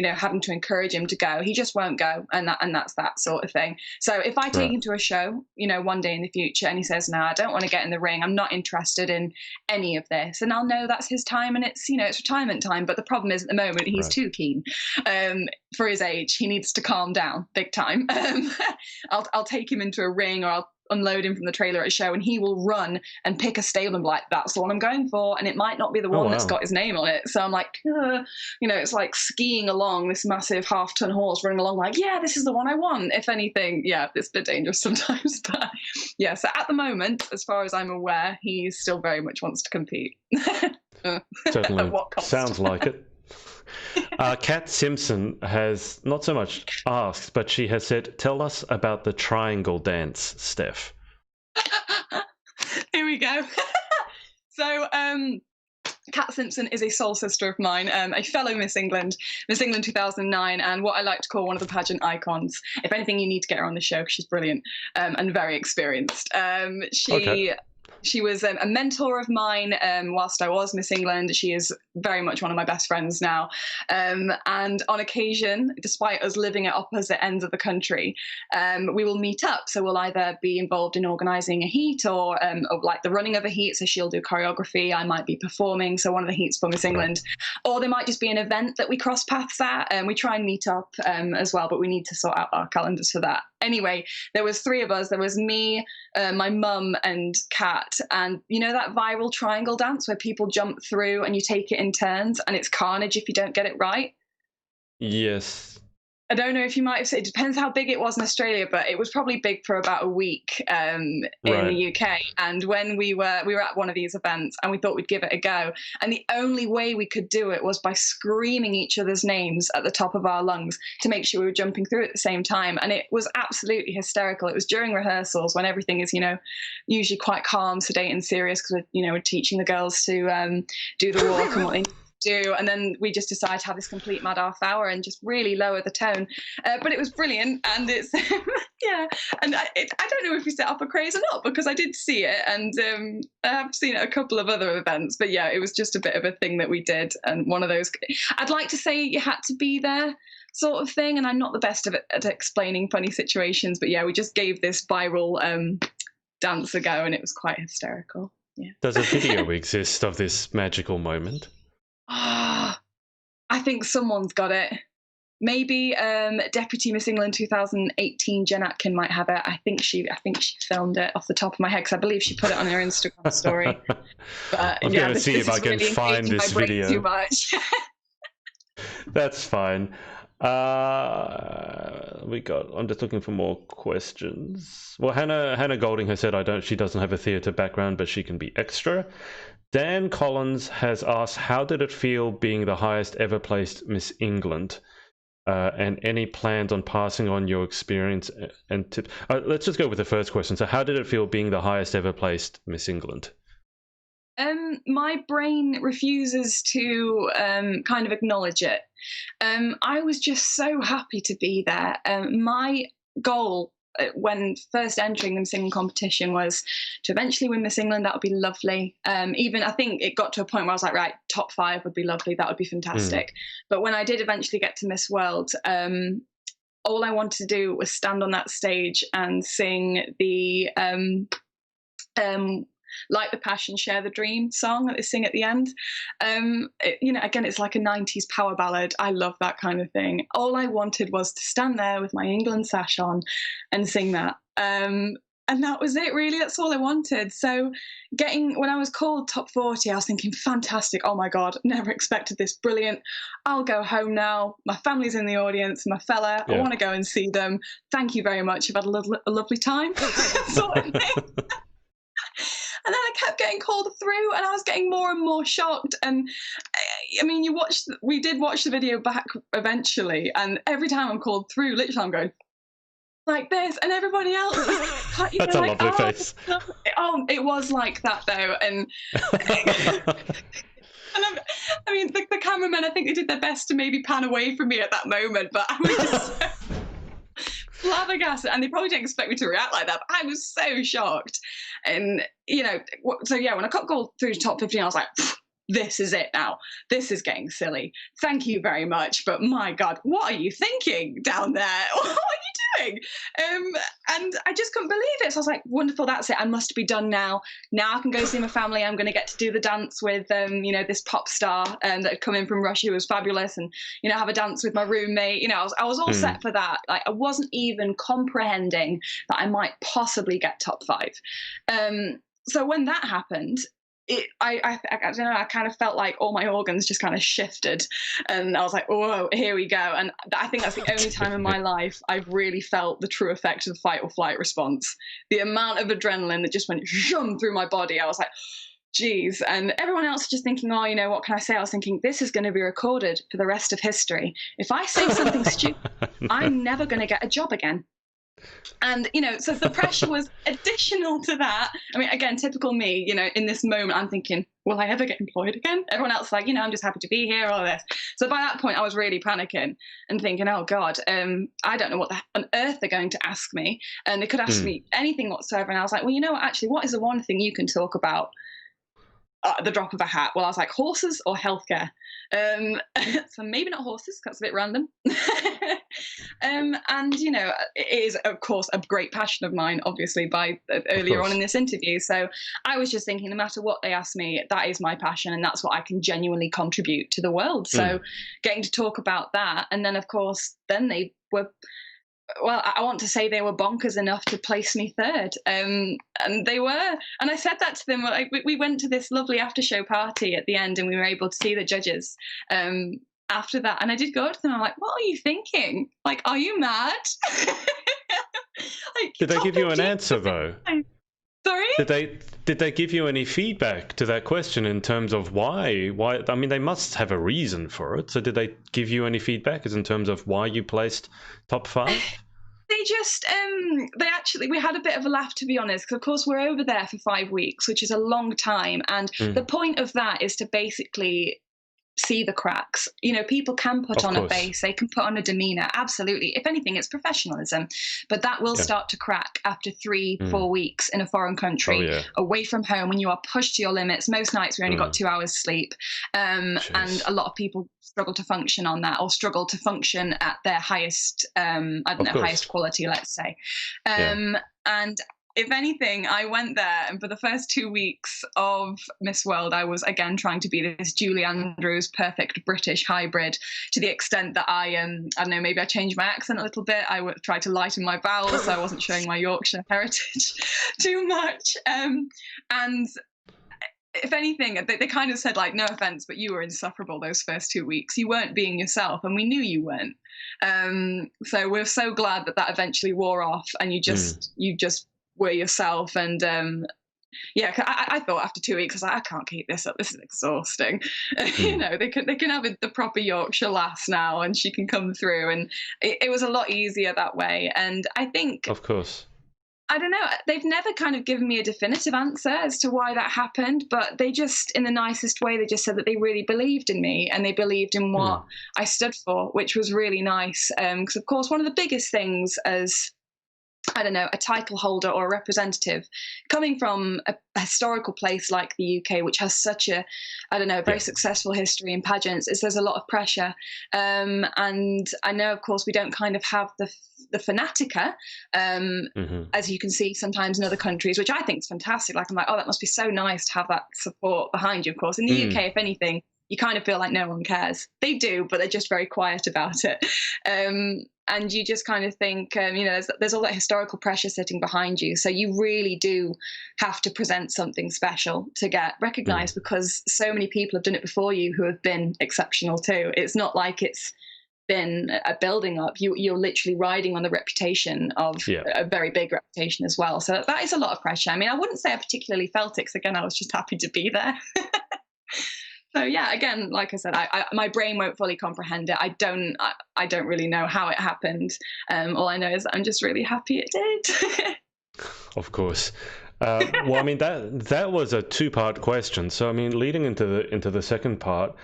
having to encourage him to go. He just won't go, and that's that sort of thing. So if I take him to a show, one day in the future, and he says, no, I don't want to get in the ring, I'm not interested in any of this, and I'll know that's his time, and it's it's retirement time. But the problem is, at the moment, he's too keen for his age. He needs to calm down big time. I'll take him into a ring, or I'll unload him from the trailer at a show, and he will run and pick a stable and be like, that's the one I'm going for, and it might not be the one that's got his name on it. So I'm like, it's like skiing along this massive half-ton horse, running along like, yeah, this is the one I want. If anything, it's a bit dangerous sometimes. But so at the moment, as far as I'm aware, he still very much wants to compete. Certainly sounds like it. Kat Simpson has not so much asked, but she has said, tell us about the triangle dance, Steph. Here we go. So, Kat Simpson is a soul sister of mine, a fellow Miss England 2009, and what I like to call one of the pageant icons. If anything, you need to get her on the show because she's brilliant and very experienced. She was a mentor of mine whilst I was Miss England. She is very much one of my best friends now. And on occasion, despite us living at opposite ends of the country, we will meet up. So we'll either be involved in organising a heat or like the running of a heat. So she'll do choreography. I might be performing. So one of the heats for Miss England. Or there might just be an event that we cross paths at. And we try and meet up as well, but we need to sort out our calendars for that. Anyway, there was three of us. There was me, my mum, and Kat. And that viral triangle dance where people jump through and you take it in turns, and it's carnage if you don't get it right? Yes. I don't know if you might have said, it depends how big it was in Australia, but it was probably big for about a week in the UK. And when we were at one of these events, and we thought we'd give it a go. And the only way we could do it was by screaming each other's names at the top of our lungs to make sure we were jumping through at the same time. And it was absolutely hysterical. It was during rehearsals when everything is, usually quite calm, sedate, and serious, because we're teaching the girls to do the walk and what they do. And then we just decided to have this complete mad half hour and just really lower the tone. But it was brilliant. And it's, yeah. And I don't know if we set up a craze or not, because I did see it. And I have seen it at a couple of other events. But yeah, it was just a bit of a thing that we did. And one of those, I'd like to say you had to be there sort of thing. And I'm not the best at explaining funny situations. But yeah, we just gave this viral dance a go, and it was quite hysterical. Yeah. Does a video exist of this magical moment? I think someone's got it. Maybe Deputy Miss England 2018 Jen Atkin might have it. I think she filmed it off the top of my head, because I believe she put it on her Instagram story. But I'm going to see if I can really find this video. Too much. That's fine. I'm just looking for more questions. Well, Hannah Golding has said she doesn't have a theatre background, but she can be extra. Dan Collins has asked, how did it feel being the highest ever placed Miss England? And any plans on passing on your experience and tips? Let's just go with the first question. So how did it feel being the highest ever placed Miss England? My brain refuses to kind of acknowledge it. I was just so happy to be there. My goal when first entering the Miss England competition was to eventually win Miss England. That would be lovely. Even I think it got to a point where I was like, right, top 5 would be lovely. That would be fantastic. But when I did eventually get to Miss World, all I wanted to do was stand on that stage and sing the Light the Passion, Share the Dream song that they sing at the end. Again, it's like a 90s power ballad. I love that kind of thing. All I wanted was to stand there with my England sash on and sing that. And that was it, really. That's all I wanted. So when I was called top 40, I was thinking, fantastic. Oh my God, never expected this. Brilliant. I'll go home now. My family's in the audience, my fella. Yeah. I want to go and see them. Thank you very much. I've had a lovely time. Sort of thing. And then I kept getting called through, and I was getting more and more shocked. And I mean, we did watch the video back eventually, and every time I'm called through, literally I'm going like this, and everybody else is That's a lovely face. Oh, it was like that though, and I mean, the cameramen, I think they did their best to maybe pan away from me at that moment, but I was just flabbergasted, and they probably didn't expect me to react like that, but I was so shocked. And so yeah, when I got called through to top 15, I was like, this is it now. This is getting silly. Thank you very much, but my God, what are you thinking down there? What are you doing? And I just couldn't believe it. So I was like, wonderful, that's it. I must be done now. Now I can go see my family. I'm going to get to do the dance with, this pop star that had come in from Russia, who was fabulous, and, have a dance with my roommate. I was all set for that. Like, I wasn't even comprehending that I might possibly get top 5. So when that happened, I don't know, I kind of felt like all my organs just kind of shifted, and I was like, whoa, here we go. And I think that's the only time in my life I've really felt the true effect of the fight or flight response. The amount of adrenaline that just went zoom through my body. I was like, geez. And everyone else just thinking, what can I say? I was thinking, this is going to be recorded for the rest of history. If I say something stupid, I'm never going to get a job again. And, so the pressure was additional to that. I mean, again, typical me, in this moment, I'm thinking, will I ever get employed again? Everyone else is like, I'm just happy to be here, all this. So by that point, I was really panicking and thinking, oh God, I don't know what on earth they're going to ask me. And they could ask me anything whatsoever. And I was like, well, actually, what is the one thing you can talk about at the drop of a hat? Well, I was like, horses or healthcare? So maybe not horses, that's a bit random. And it is of course a great passion of mine, obviously, by earlier on in this interview. So I was just thinking, no matter what they ask me, that is my passion, and that's what I can genuinely contribute to the world. So getting to talk about that, and then of course then they were, well, I want to say they were bonkers enough to place me third. And they were. And I said that to them. We went to this lovely after show party at the end, and we were able to see the judges after that. And I did go to them. I'm like, what are you thinking? Like, are you mad? Did they give you an answer, though? Sorry? Did they give you any feedback to that question in terms of why? I mean, they must have a reason for it. So did they give you any feedback as in terms of why you placed top 5? They just, we had a bit of a laugh, to be honest, because of course we're over there for 5 weeks, which is a long time. And the point of that is to basically see the cracks. You know, people can put Of on a course. face, they can put on a demeanor, absolutely. If anything, it's professionalism, but that will start to crack after 3-4 weeks in a foreign country, away from home, when you are pushed to your limits. Most nights we only got 2 hours sleep, and a lot of people struggle to function on that, or struggle to function at their highest, highest quality, let's say. And if anything, I went there, and for the first 2 weeks of Miss World, I was again trying to be this Julie Andrews perfect British hybrid, to the extent that I don't know, maybe I changed my accent a little bit. I would try to lighten my vowels, so I wasn't showing my Yorkshire heritage too much. And if anything, they kind of said, like, no offense, but you were insufferable those first 2 weeks. You weren't being yourself, and we knew you weren't. So we're so glad that eventually wore off, and you just were yourself. And I thought after 2 weeks, I was like, I can't keep this up. This is exhausting. You know, they can have the proper Yorkshire lass now, and she can come through, and it was a lot easier that way. And I think, of course, I don't know, they've never kind of given me a definitive answer as to why that happened, but they just, in the nicest way, they just said that they really believed in me, and they believed in what I stood for, which was really nice. Because, of course, one of the biggest things as, I don't know, a title holder or a representative coming from a historical place like the UK, which has such a, I don't know, a very successful history in pageants, is there's a lot of pressure. And I know, of course, we don't kind of have the fanatica, as you can see sometimes in other countries, which I think is fantastic. Like, I'm like, oh, that must be so nice to have that support behind you. Of course, in the UK, if anything, you kind of feel like no one cares. They do, but they're just very quiet about it. And you just kind of think, you know, there's all that historical pressure sitting behind you. So you really do have to present something special to get recognised, because so many people have done it before you who have been exceptional too. It's not like it's been a building up. You're literally riding on the reputation of a very big reputation as well. So that is a lot of pressure. I mean, I wouldn't say I particularly felt it, because again, I was just happy to be there. So yeah, again, like I said, my brain won't fully comprehend it. I don't really know how it happened. All I know is that I'm just really happy it did. Of course. Well, I mean, that was a two-part question. So I mean, leading into the second part,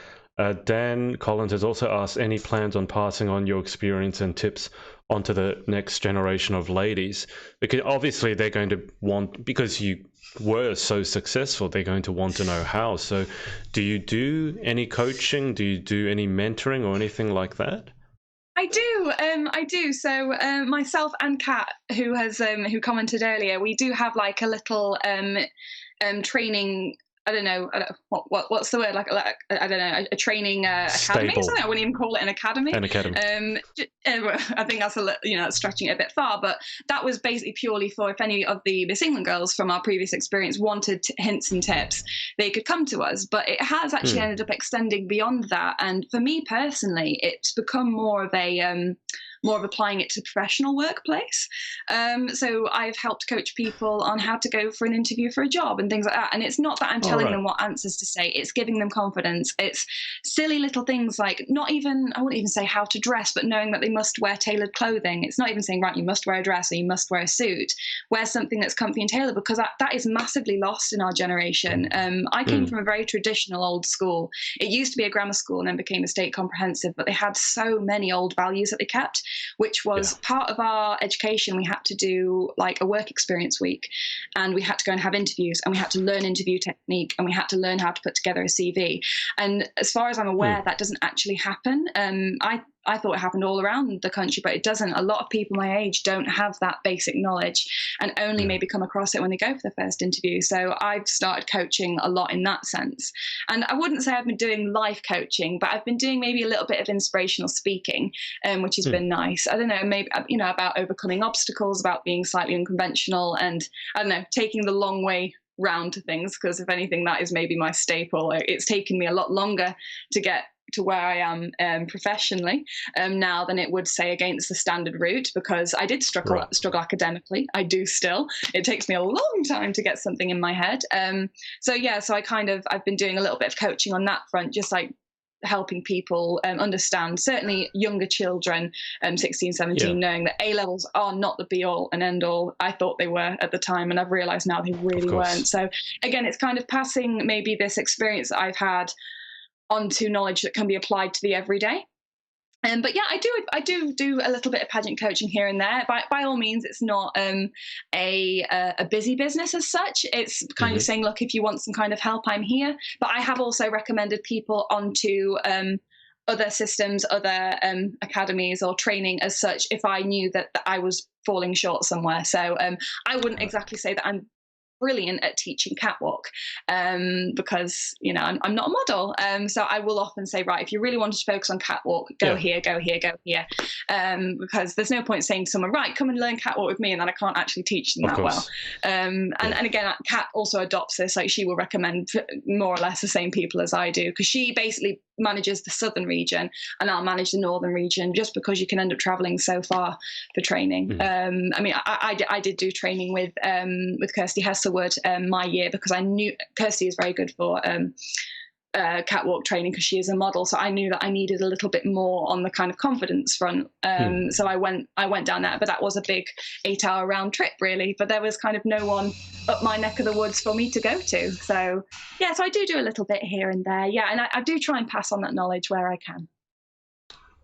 Dan Collins has also asked, any plans on passing on your experience and tips onto the next generation of ladies? Because obviously they're going to want, because you were so successful, they're going to want to know how. So do you do any coaching? Do you do any mentoring or anything like that? I do. So myself and Kat, who commented earlier, we do have like a little training. I don't know what's the word, like I don't know, a training academy or something. I wouldn't even call it an academy. An academy. I think that's that's stretching it a bit far, but that was basically purely for if any of the Miss England girls from our previous experience wanted hints and tips, they could come to us. But it has actually ended up extending beyond that, and for me personally, it's become more of applying it to the professional workplace. So I've helped coach people on how to go for an interview for a job and things like that. And it's not that I'm telling them what answers to say, it's giving them confidence. It's silly little things like I wouldn't even say how to dress, but knowing that they must wear tailored clothing. It's not even saying, right, you must wear a dress or you must wear a suit. Wear something that's comfy and tailored, because that is massively lost in our generation. I came from a very traditional old school. It used to be a grammar school and then became a state comprehensive, but they had so many old values that they kept, which was part of our education. We had to do like a work experience week, and we had to go and have interviews, and we had to learn interview technique, and we had to learn how to put together a CV. And as far as I'm aware, that doesn't actually happen. I thought it happened all around the country, but it doesn't. A lot of people my age don't have that basic knowledge, and only maybe come across it when they go for their first interview. So I've started coaching a lot in that sense. And I wouldn't say I've been doing life coaching, but I've been doing maybe a little bit of inspirational speaking, which has been nice. I don't know, maybe, about overcoming obstacles, about being slightly unconventional, and I don't know, taking the long way round to things, because if anything, that is maybe my staple. It's taken me a lot longer to get to where I am professionally now than it would, say, against the standard route, because I did struggle academically. I do still. It takes me a long time to get something in my head. So I've been doing a little bit of coaching on that front, just like helping people understand, certainly younger children, 16, 17, knowing that A-levels are not the be-all and end-all. I thought they were at the time, and I've realised now they really weren't. So again, it's kind of passing maybe this experience that I've had onto knowledge that can be applied to the everyday. But yeah, I do a little bit of pageant coaching here and there. By all means, it's not a busy business as such. It's kind of saying, look, if you want some kind of help, I'm here. But I have also recommended people onto other systems, other academies or training as such, if I knew that I was falling short somewhere. So I wouldn't exactly say that I'm brilliant at teaching catwalk, because I'm not a model, so I will often say, right, if you really wanted to focus on catwalk, go here, because there's no point saying to someone, right, come and learn catwalk with me, and then I can't actually teach them that well. And again, Kat also adopts this, like she will recommend more or less the same people as I do, because she basically manages the southern region and I'll manage the northern region, just because you can end up traveling so far for training. I mean, I did do training with Kirsty Hesselwood my year, because I knew Kirsty is very good for catwalk training because she is a model, so I knew that I needed a little bit more on the kind of confidence front. So I went down there, but that was a big 8-hour round trip really, but there was kind of no one up my neck of the woods for me to go to. So yeah, so I do a little bit here and there, and I do try and pass on that knowledge where I can.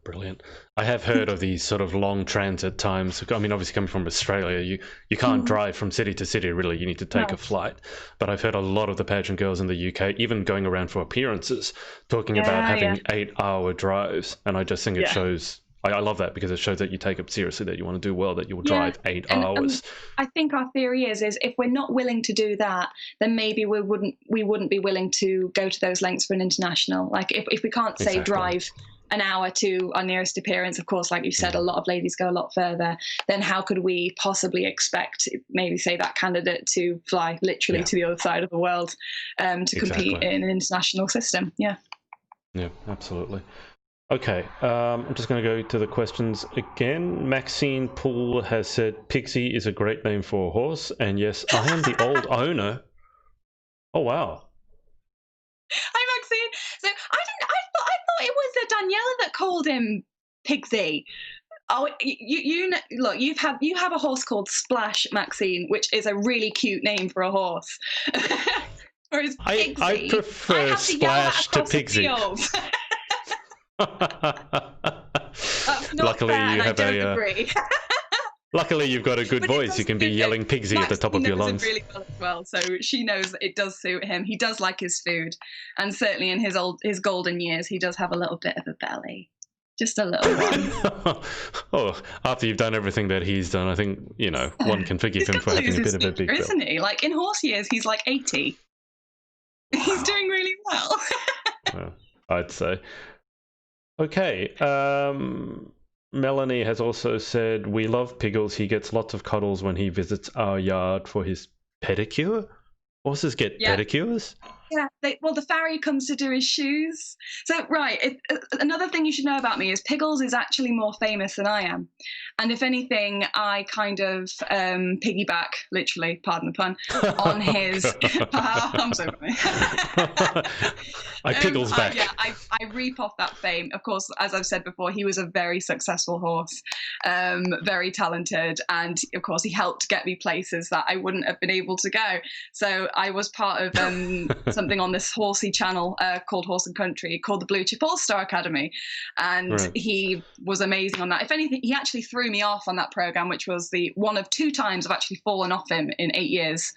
Brilliant. I have heard of these sort of long transit times. I mean, obviously coming from Australia, you can't drive from city to city, really. You need to take a flight. But I've heard a lot of the pageant girls in the UK, even going around for appearances, talking about having 8-hour drives. And I just think it shows, I love that, because it shows that you take it seriously, that you want to do well, that you will drive 8 hours. I think our theory is if we're not willing to do that, then maybe we wouldn't be willing to go to those lengths for an international. Like if we can't say drive an hour to our nearest appearance, of course, like you said, a lot of ladies go a lot further, then how could we possibly expect maybe say that candidate to fly literally to the other side of the world to compete in an international system? Yeah, absolutely. Okay, I'm just going to go to the questions again. Maxine Poole has said Pixie is a great name for a horse, and yes, I am the old owner. Oh wow. Hi Maxine. So I thought it was Daniela that called him Pigsy. Oh, look, you have a horse called Splash, Maxine, which is a really cute name for a horse. Whereas Pigsy, I prefer Splash to Pigsy. Luckily, you have Luckily, you've got a good voice. You can be yelling Pigsy at the top of your lungs. Really well, so she knows that it does suit him. He does like his food, and certainly in his golden years, he does have a little bit of a belly, just a little one. Oh, after you've done everything that he's done, I think one can forgive him for having a bit of a big belly, isn't he? Like in horse years, he's like 80. Wow. He's doing really well. Well, I'd say. Okay. Melanie has also said, we love Piggles. He gets lots of cuddles when he visits our yard for his pedicure. Horses get pedicures? Yeah, the farrier comes to do his shoes. So, right, another thing you should know about me is Piggles is actually more famous than I am. And if anything, I kind of piggyback, literally, pardon the pun, on his... I'm so funny. I Piggles back. I reap off that fame. Of course, as I've said before, he was a very successful horse, very talented. And, of course, he helped get me places that I wouldn't have been able to go. So I was part of... something on this horsey channel called Horse and Country, called the Blue Chip All-Star Academy, and he was amazing on that. If anything, he actually threw me off on that program, which was the one of 2 times I've actually fallen off him in 8 years.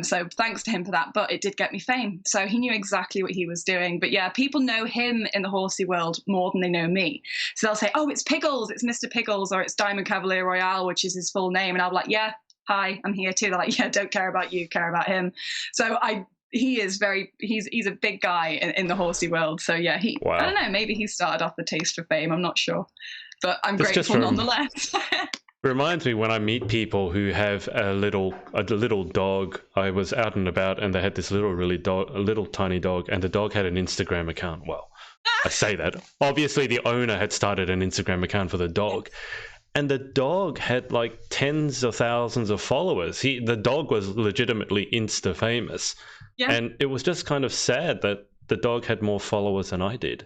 So thanks to him for that, but it did get me fame. So he knew exactly what he was doing. But yeah, people know him in the horsey world more than they know me. So they'll say, oh, it's Piggles, it's Mr. Piggles, or it's Diamond Cavalier Royale, which is his full name. And I'll be like, yeah, hi, I'm here too. They're like, yeah, don't care about you, care about him. So he's a big guy in the horsey world. So yeah, I don't know, maybe he started off the taste for fame, I'm not sure, but I'm grateful nonetheless. Reminds me when I meet people who have a little dog. I was out and about and they had this little tiny dog, and the dog had an Instagram account. Well, I say that. Obviously the owner had started an Instagram account for the dog. And the dog had like tens of thousands of followers. The dog was legitimately Insta famous. Yeah. And it was just kind of sad that the dog had more followers than I did.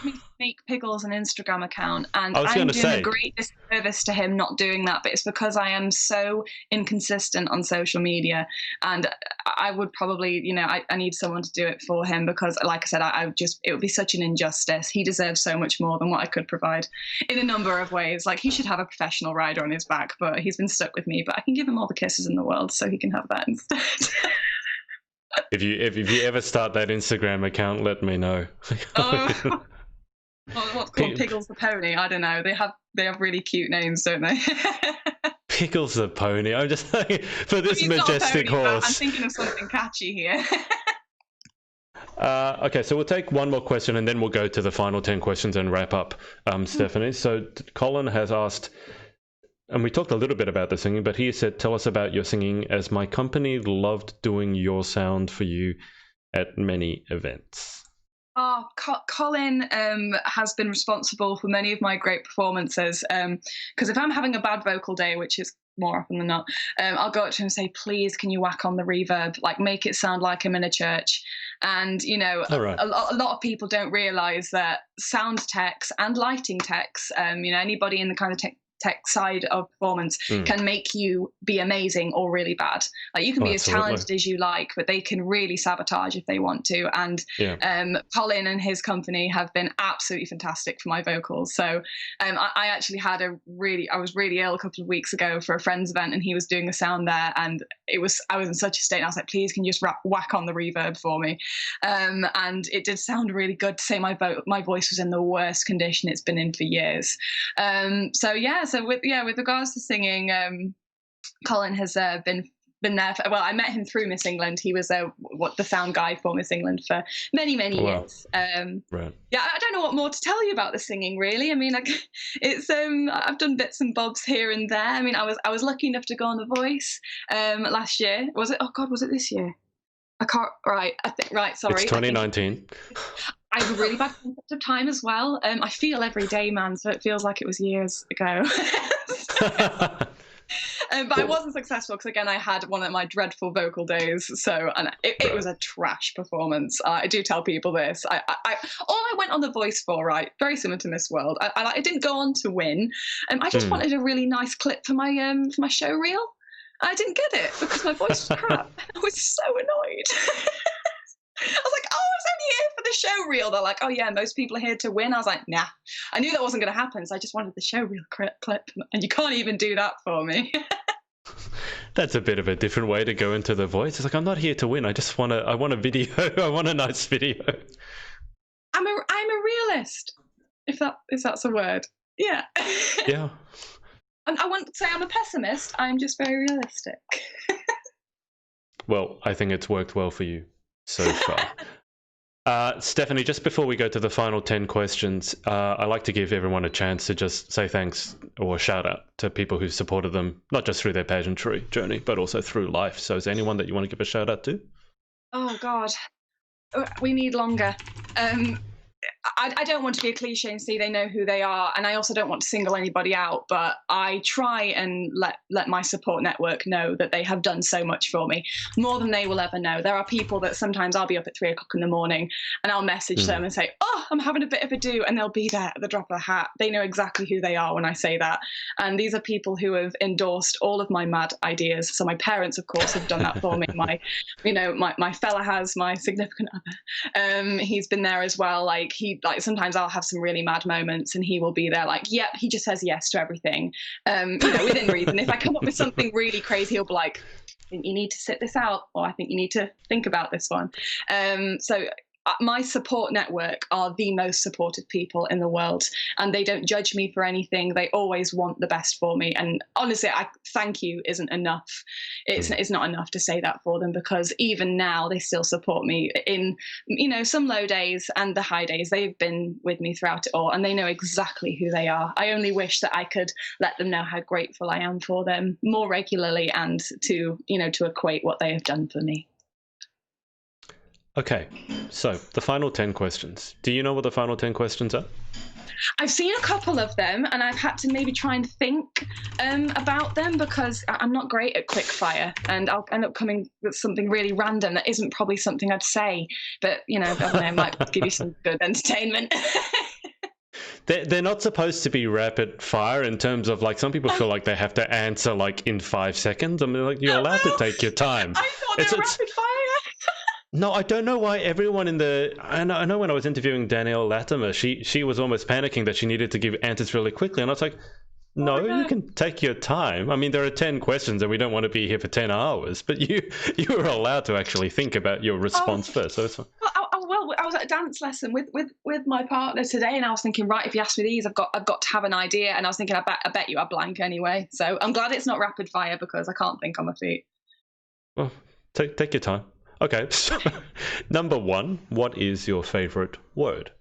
me to make Pickles an Instagram account, and I was I'm going to doing say, a great disservice to him not doing that, but it's because I am so inconsistent on social media, and I would probably, I need someone to do it for him, because like I said, it would be such an injustice. He deserves so much more than what I could provide in a number of ways. Like, he should have a professional rider on his back, but he's been stuck with me, but I can give him all the kisses in the world, so he can have that instead. if you ever start that Instagram account, let me know. Oh. What's called Pickles the Pony? I don't know. They have really cute names, don't they? Pickles the Pony. I'm just saying, for this majestic pony, horse. I'm thinking of something catchy here. Okay, so we'll take one more question and then we'll go to the final 10 questions and wrap up, Stephanie. So Colin has asked, and we talked a little bit about the singing, but he said, tell us about your singing, as my company loved doing your sound for you at many events. Oh, Colin has been responsible for many of my great performances, because if I'm having a bad vocal day, which is more often than not, I'll go up to him and say, please, can you whack on the reverb, like make it sound like I'm in a church. And Right. a lot of people don't realize that sound techs and lighting techs, anybody in the kind of tech side of performance can make you be amazing or really bad. Like, you can be as talented as you like, but they can really sabotage if they want to. And Colin and his company have been absolutely fantastic for my vocals. So I actually had I was really ill a couple of weeks ago for a friend's event, and he was doing the sound there, and I was in such a state, and I was like, please, can you just whack on the reverb for me? And it did sound really good to say my voice was in the worst condition it's been in for years. So with regards to singing, Colin has been there. I met him through Miss England. He was the sound guy for Miss England for many years. Right. Yeah, I don't know what more to tell you about the singing, really. I mean, it's I've done bits and bobs here and there. I mean, I was lucky enough to go on The Voice last year. Was it? Oh God, was it this year? I can't. Right, I think. Right, sorry. It's 2019. I have a really bad concept of time as well. I feel every day, man, so it feels like it was years ago. But I wasn't successful because, again, I had one of my dreadful vocal days. So, and it was a trash performance. I do tell people this. All I went on The Voice for, right, very similar to Miss World. I didn't go on to win. I just wanted a really nice clip for my show reel. I didn't get it because my voice was crap. I was so annoyed. I was like, oh, I was only here for the show reel. They're like, oh yeah, most people are here to win. I was like, nah. I knew that wasn't going to happen, so I just wanted the show reel clip, and you can't even do that for me. That's a bit of a different way to go into The Voice. It's like, I'm not here to win. I want a video. I want a nice video. I'm a realist, if that's a word. Yeah. Yeah. And I wouldn't say I'm a pessimist. I'm just very realistic. Well, I think it's worked well for you so far. Stephanie, just before we go to the final 10 questions, I like to give everyone a chance to just say thanks or shout out to people who supported them, not just through their pageantry journey, but also through life. So is there anyone that you want to give a shout out to? Oh, God. We need longer. I don't want to be a cliche and say they know who they are, and I also don't want to single anybody out, but I try and let my support network know that they have done so much for me, more than they will ever know. There are people that sometimes I'll be up at 3 o'clock in the morning and I'll message them and say, oh, I'm having a bit of a do, and they'll be there at the drop of a hat. They know exactly who they are when I say that. And these are people who have endorsed all of my mad ideas. So my parents, of course, have done that for me. My fella has, my significant other. He's been there as well. Like sometimes I'll have some really mad moments and he will be there like, yep, he just says yes to everything. Within reason. If I come up with something really crazy, he'll be like, I think you need to sit this out, or I think you need to think about this one. So my support network are the most supportive people in the world, and they don't judge me for anything. They always want the best for me. And honestly, thank you isn't enough. It's not enough to say that for them, because even now they still support me in, some low days and the high days. They've been with me throughout it all, and they know exactly who they are. I only wish that I could let them know how grateful I am for them more regularly, and to equate what they have done for me. Okay, so the final 10 questions. Do you know what the final 10 questions are? I've seen a couple of them, and I've had to maybe try and think about them, because I'm not great at quick fire, and I'll end up coming with something really random that isn't probably something I'd say, but I don't know, might give you some good entertainment. they're not supposed to be rapid fire in terms of like some people feel like they have to answer like in 5 seconds. I mean, like you're allowed to take your time. I thought they were rapid fire. No, I don't know why everyone in the. I know when I was interviewing Danielle Latimer, she was almost panicking that she needed to give answers really quickly, and I was like, no, you can take your time. I mean, there are 10 questions, and we don't want to be here for 10 hours, but you are allowed to actually think about your response first. So it's fine. Well, I was at a dance lesson with my partner today, and I was thinking, right, if you ask me these, I've got to have an idea, and I was thinking, I bet you I blank anyway. So I'm glad it's not rapid fire because I can't think on my feet. Well, take your time. Okay, so number 1, what is your favorite word?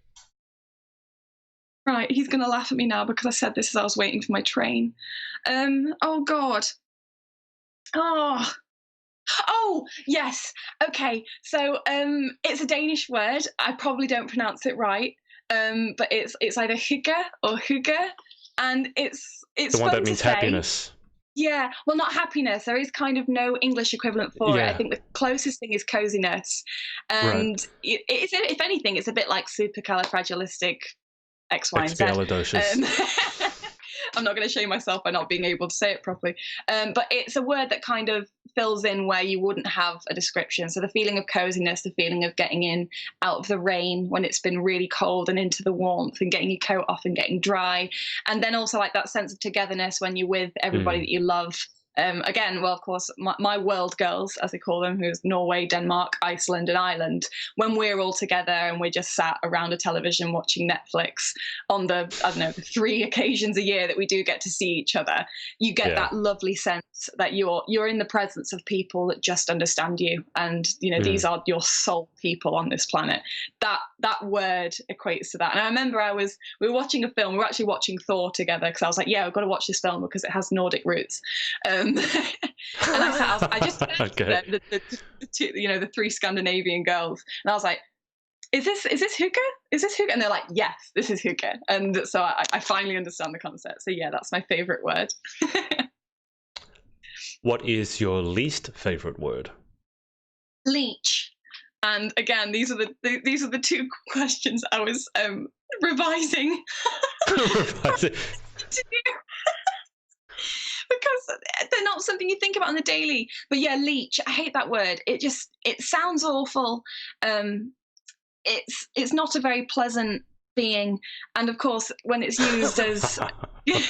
Right, he's going to laugh at me now because I said this as I was waiting for my train. Oh, God. Oh, yes. Okay, so it's a Danish word. I probably don't pronounce it right, but it's either hygge or hygge, and it's the one that means happiness. Yeah, well, not happiness. There is kind of no English equivalent for it. I think the closest thing is coziness. And it's, if anything, it's a bit like supercalifragilistic X, Y, and Z. I'm not going to shame myself by not being able to say it properly. But it's a word that kind of fills in where you wouldn't have a description. So the feeling of coziness, the feeling of getting in out of the rain when it's been really cold and into the warmth and getting your coat off and getting dry. And then also like that sense of togetherness when you're with everybody that you love. Again, well, of course, my world girls, as they call them, who's Norway, Denmark, Iceland, and Ireland, when we're all together and we're just sat around a television watching Netflix on the 3 occasions a year that we do get to see each other, you get that lovely sense that you're in the presence of people that just understand you. And, these are your soul people on this planet. That word equates to that. And I remember we were watching a film, we were actually watching Thor together because I was like, yeah, I've got to watch this film because it has Nordic roots. And I just the 3 Scandinavian girls, and I was like, "Is this hygge? Is this hygge?" And they're like, "Yes, this is hygge." And so I finally understand the concept. So yeah, that's my favorite word. What is your least favorite word? Leech. And again, these are the 2 questions I was revising. Revising. Because they're not something you think about on the daily. But yeah, leech, I hate that word. It sounds awful. It's not a very pleasant being. And of course, when it's used as like when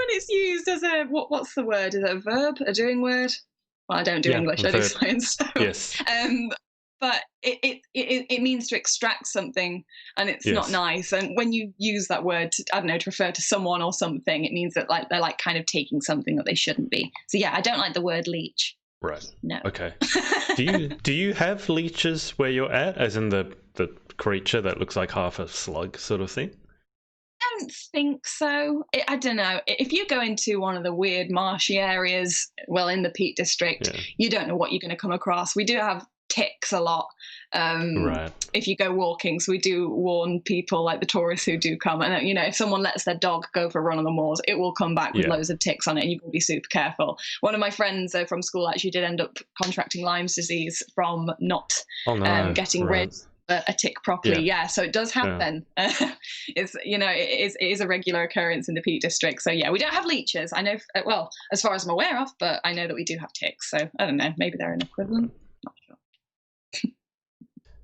it's used as a what's the word? Is it a verb? A doing word? Well, I don't do English, I do science. So. Yes. But it means to extract something, and it's not nice. And when you use that word to refer to someone or something, it means that like they're like kind of taking something that they shouldn't be. So yeah, I don't like the word leech. Right. No. Okay. Do you have leeches where you're at, as in the creature that looks like half a slug sort of thing? I don't think so. I don't know. If you go into one of the weird marshy areas, well, in the Peak District, you don't know what you're going to come across. We do have ticks a lot if you go walking, so we do warn people, like the tourists who do come, and if someone lets their dog go for a run on the moors, it will come back with loads of ticks on it, and you've got to be super careful. One of my friends from school actually did end up contracting Lyme's disease from not getting rid of a tick properly. So it does happen. It's it is a regular occurrence in the Peak District. So yeah, we don't have leeches, I know, well, as far as I'm aware of, but I know that we do have ticks, so I don't know, maybe they're an equivalent. Not sure.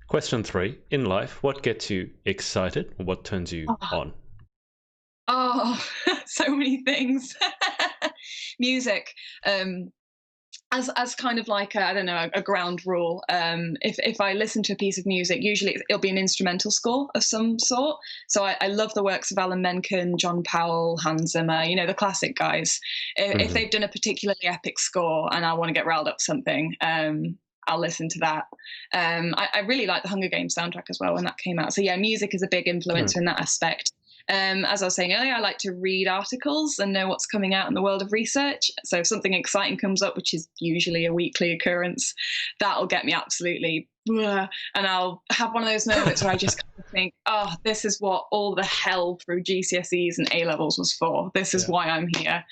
Question 3. In life, what gets you excited? What turns you on? Oh, so many things. Music. As kind of like a ground rule. If I listen to a piece of music, usually it'll be an instrumental score of some sort. So I love the works of Alan Menken, John Powell, Hans Zimmer, the classic guys. If they've done a particularly epic score and I want to get riled up something, I'll listen to that. I really like the Hunger Games soundtrack as well when that came out. So yeah, music is a big influencer in that aspect. As I was saying earlier, I like to read articles and know what's coming out in the world of research. So if something exciting comes up, which is usually a weekly occurrence, that'll get me absolutely, and I'll have one of those moments where I just kind of think, oh, this is what all the hell through GCSEs and A-levels was for. This is why I'm here.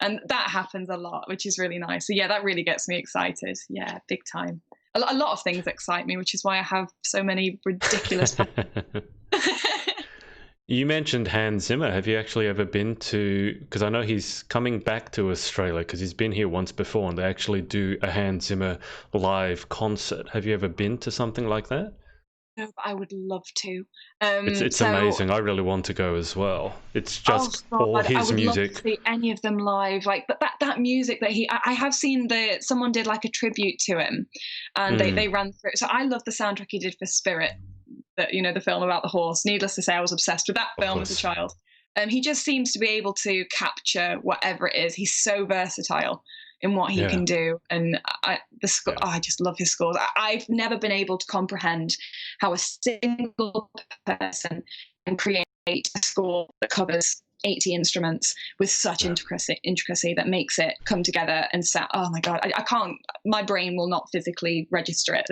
And that happens a lot, which is really nice. So yeah, that really gets me excited. Yeah, big time. A lot of things excite me, which is why I have so many ridiculous You mentioned Hans Zimmer. Have you actually ever been to, because I know he's coming back to Australia because he's been here once before and they actually do a Hans Zimmer live concert. Have you ever been to something like that? No, but I would love to. It's So, amazing. I really want to go as well. It's oh just all God, I his would love to music. see any of them live. Like, but that music that I have seen someone did like a tribute to him, and they Mm, ran through it. So I love the soundtrack he did for Spirit, that the film about the horse. Needless to say, I was obsessed with that of film as a course. child. He just seems to be able to capture whatever it is. He's so versatile in what he Yeah, can do, and yeah. I just love his scores. I've never been able to comprehend how a single person can create a score that covers 80 instruments with such Yeah. intricacy that makes it come together and sound. Oh my God, I can't, my brain will not physically register it.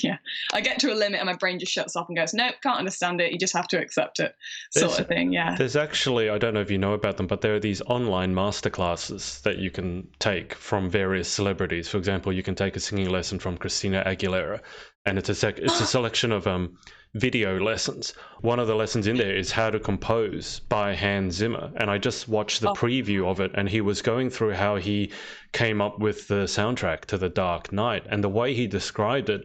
Yeah, I get to a limit and my brain just shuts off and goes, nope, can't understand it. You just have to accept it, sort There's of thing. Yeah. there's actually, I don't know if you know about them, but there are these online masterclasses that you can take from various celebrities. For example, you can take a singing lesson from Christina Aguilera, and it's a selection of video lessons. One of the lessons in there is how to compose by Hans Zimmer, and I just watched the Oh, preview of it, and he was going through how he came up with the soundtrack to The Dark Knight, and the way he described it,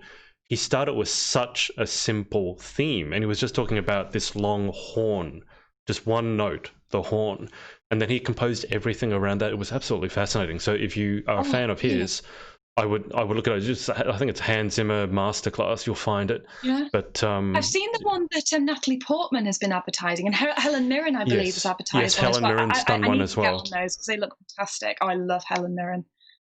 he started with such a simple theme, and he was just talking about this long horn, just one note, the horn, and then he composed everything around that. It was absolutely fascinating. So if you are a oh, fan of brilliant. his, I would look at it. Just I think it's Hans Zimmer Masterclass. You'll find it. Yeah. But I've seen the one that Natalie Portman has been advertising, and Helen Mirren, I believe, has yes, advertised one as Helen well. Mirren's done I one need as to get well. on those because they look fantastic. Oh, I love Helen Mirren.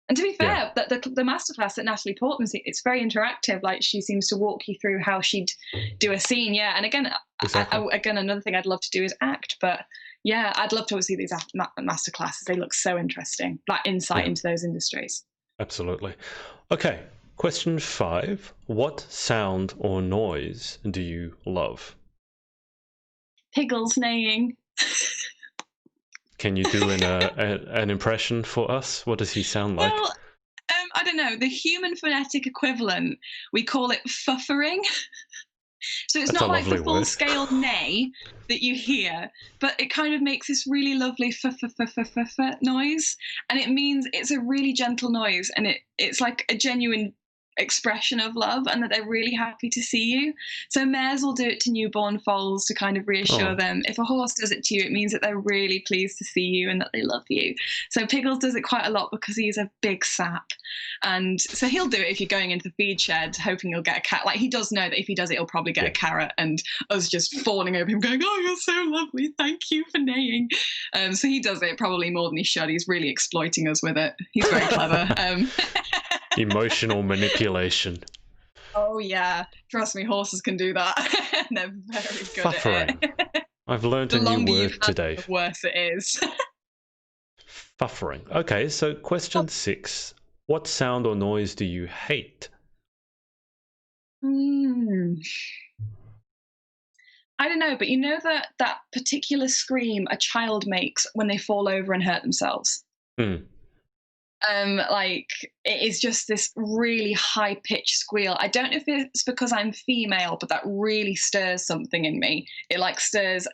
And to be Yeah, fair, the masterclass that Natalie Portman's, it's very interactive. Like, she seems to walk you through how she'd do a scene. Yeah, and again, exactly. again, another thing I'd love to do is act. But yeah, I'd love to see these masterclasses. They look so interesting, like insight Yeah, into those industries. absolutely. Okay, question 5. What sound or noise do you love? Piggles neighing. Can you do an impression for us? What does he sound like? Well, I don't know. The human phonetic equivalent, we call it fuffering. So it's That's a not like the lovely full word. scale neigh that you hear, but it kind of makes this really lovely noise. And it means it's a really gentle noise, and it's like a genuine expression of love and that they're really happy to see you. So mares will do it to newborn foals to kind of reassure Oh, them. If a horse does it to you, it means that they're really pleased to see you and that they love you. So Piggles does it quite a lot because he's a big sap. And so he'll do it if you're going into the feed shed hoping you'll get a cat. Like, he does know that if he does it, he'll probably get yeah. a carrot, and us just fawning over him going, oh, you're so lovely, thank you for neighing. So he does it probably more than he should. He's really exploiting us with it. He's very clever. Emotional manipulation. Oh yeah, trust me, horses can do that. They're very good Fuffering. at it. I've learned The a new longer you've word had today. it, the worse it is. Fuffering. Okay, so question 6. What sound or noise do you hate? Mm. I don't know, but you know that particular scream a child makes when they fall over and hurt themselves? Mm, Like, it is just this really high pitched squeal. I don't know if it's because I'm female, but that really stirs something in me. It like stirs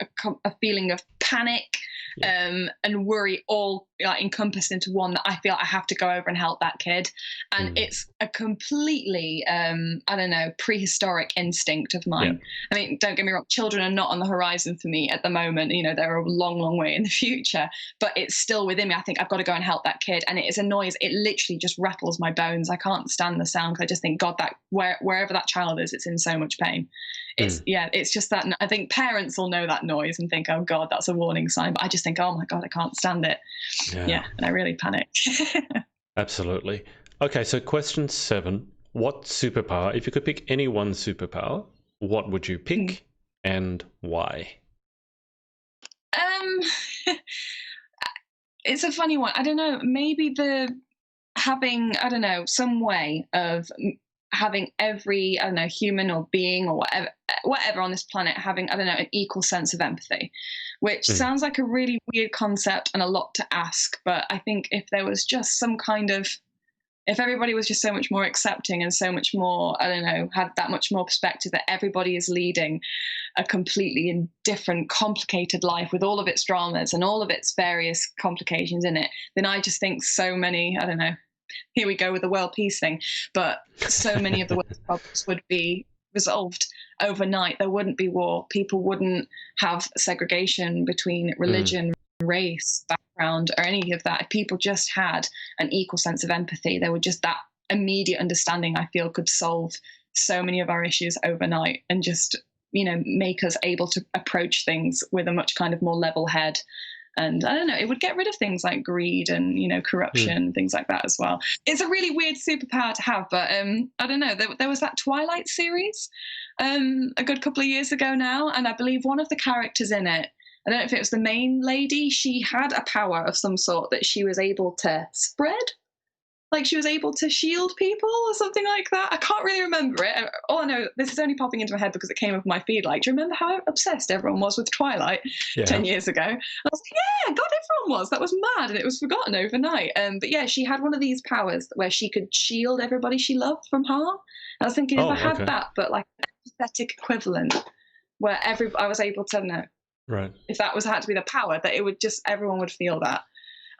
a feeling of panic, and worry, all like encompassed into one, that I feel I have to go over and help that kid. And mm, it's a completely, I don't know, prehistoric instinct of yeah. mine. I mean, don't get me wrong, children are not on the horizon for me at the moment. They're a long, long way in the future, but it's still within me. I think I've got to go and help that kid. And it is a noise, it literally just rattles my bones. I can't stand the sound because I just think, God, that wherever that child is, it's in so much pain. It's just that. I think parents will know that noise and think, oh God, that's a warning sign. But I just think, oh my God, I can't stand it. Yeah, And I really panic. absolutely. Okay, so question 7. What superpower, if you could pick any one superpower, what would you pick and why? It's a funny one. I don't know. Maybe having, I don't know, some way of having every, I don't know, human or being or whatever on this planet having, I don't know, an equal sense of empathy, which sounds like a really weird concept and a lot to ask. But I think if there was just some kind of if everybody was just so much more accepting and so much more, I don't know, had that much more perspective that everybody is leading a completely different, complicated life with all of its dramas and all of its various complications in it, then I just think so many, I don't know, here we go with the world peace thing, but so many of the world's problems would be resolved overnight. There wouldn't be war. People wouldn't have segregation between religion, race, background, or any of that. If people just had an equal sense of empathy, there would just that immediate understanding, I feel, could solve so many of our issues overnight and just, make us able to approach things with a much kind of more level head. And I don't know, it would get rid of things like greed and, corruption, things like that as well. It's a really weird superpower to have, but I don't know. There was that Twilight series a good couple of years ago now, and I believe one of the characters in it, I don't know if it was the main lady, she had a power of some sort that she was able to spread. Like she was able to shield people or something like that. I can't really remember it. All I know, this is only popping into my head because it came up my feed. Like, do you remember how obsessed everyone was with Twilight 10 years ago? I was like, yeah, God, everyone was. That was mad. And it was forgotten overnight. But yeah, she had one of these powers where she could shield everybody she loved from harm. I was thinking, if I had that, but like an empathetic equivalent where I was able to know. Right. If that had to be the power, that it would just, everyone would feel that.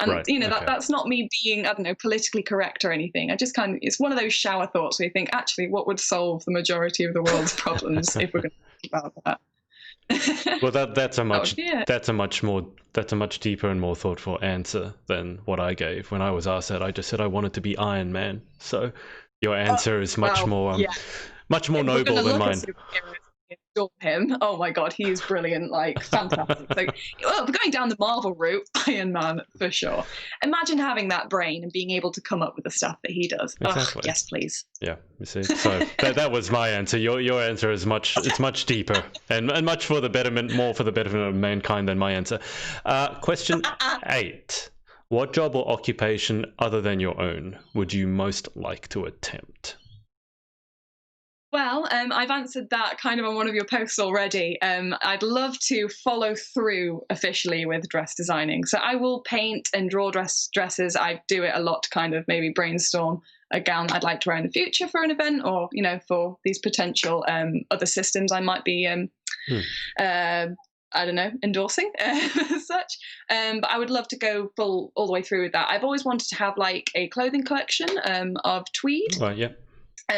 And, that's not me being, I don't know, politically correct or anything. I just it's one of those shower thoughts where you think, actually, what would solve the majority of the world's problems if we're going to think about that? Well, that's a much deeper and more thoughtful answer than what I gave. When I was asked that, I just said I wanted to be Iron Man. So your answer is much more noble than mine. Adore him. Oh my God, he's brilliant, like fantastic. So, we're going down the Marvel route, Iron Man for sure. Imagine having that brain and being able to come up with the stuff that he does. Exactly. Yes, please. Yeah, you see. So that was my answer. Your answer is much deeper and much for the betterment, more for the betterment of mankind than my answer. Question 8: what job or occupation other than your own would you most like to attempt? Well, I've answered that kind of on one of your posts already. I'd love to follow through officially with dress designing. So I will paint and draw dresses. I do it a lot to kind of maybe brainstorm a gown I'd like to wear in the future for an event, or, for these potential other systems I might be, I don't know, endorsing as such. But I would love to go all the way through with that. I've always wanted to have like a clothing collection of tweed. Well, yeah.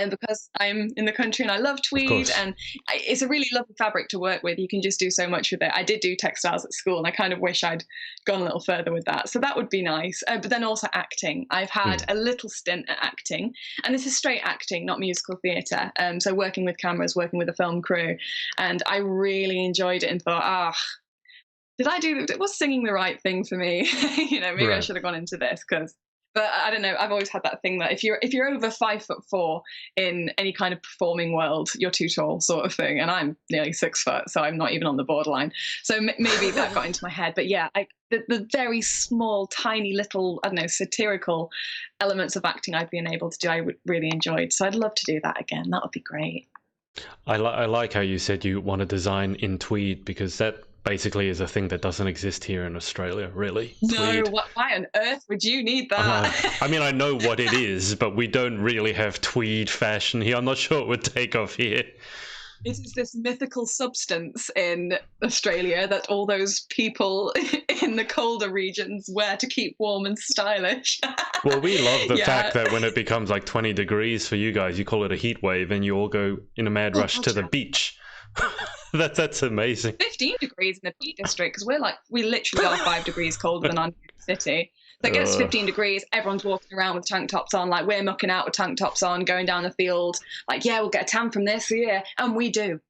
Because I'm in the country and I love tweed, and it's a really lovely fabric to work with. You can just do so much with it. I did do textiles at school, and I kind of wish I'd gone a little further with that. So that would be nice. But then also acting. I've had a little stint at acting, and this is straight acting, not musical theatre. So working with cameras, working with a film crew, and I really enjoyed it and thought, was singing the right thing for me? Maybe I should have gone into this because. But I don't know. I've always had that thing that if you're over 5'4" in any kind of performing world, you're too tall, sort of thing. And I'm nearly 6 foot, so I'm not even on the borderline. So maybe that got into my head. But yeah, the very small, tiny little, I don't know, satirical elements of acting I've been able to do, I would really enjoyed. So I'd love to do that again. That would be great. I like how you said you want to design in tweed, because that basically is a thing that doesn't exist here in Australia, really. No, why on earth would you need that? I mean, I know what it is, but we don't really have tweed fashion here. I'm not sure it would take off here. It is this mythical substance in Australia that all those people in the colder regions wear to keep warm and stylish. Well, we love the fact that when it becomes like 20 degrees for you guys, you call it a heat wave and you all go in a mad rush to the beach. That's amazing. 15 degrees in the Peak District, because we literally are 5 degrees colder than New York City. So it gets 15 degrees, everyone's walking around with tank tops on, like we're mucking out with tank tops on, going down the field, like, yeah, we'll get a tan from this, yeah. And we do.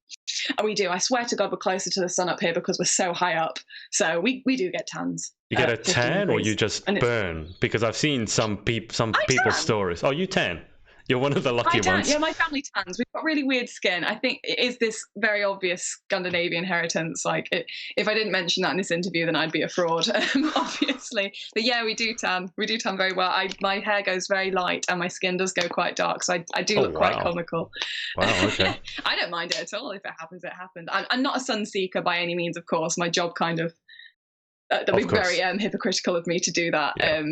I swear to God, we're closer to the sun up here because we're so high up. So we do get tans. You get a tan or you just burn? Because I've seen some people's stories. Oh, you tan. You're one of the lucky ones. Yeah, my family tans. We've got really weird skin. I think it is this very obvious Scandinavian inheritance. Like, if I didn't mention that in this interview, then I'd be a fraud, obviously. But yeah, we do tan. We do tan very well. My hair goes very light and my skin does go quite dark. So I do look quite comical. Wow, okay. I don't mind it at all. If it happens, it happened. I'm not a sun seeker by any means, of course. My job kind of that'd be very hypocritical of me to do that. Yeah.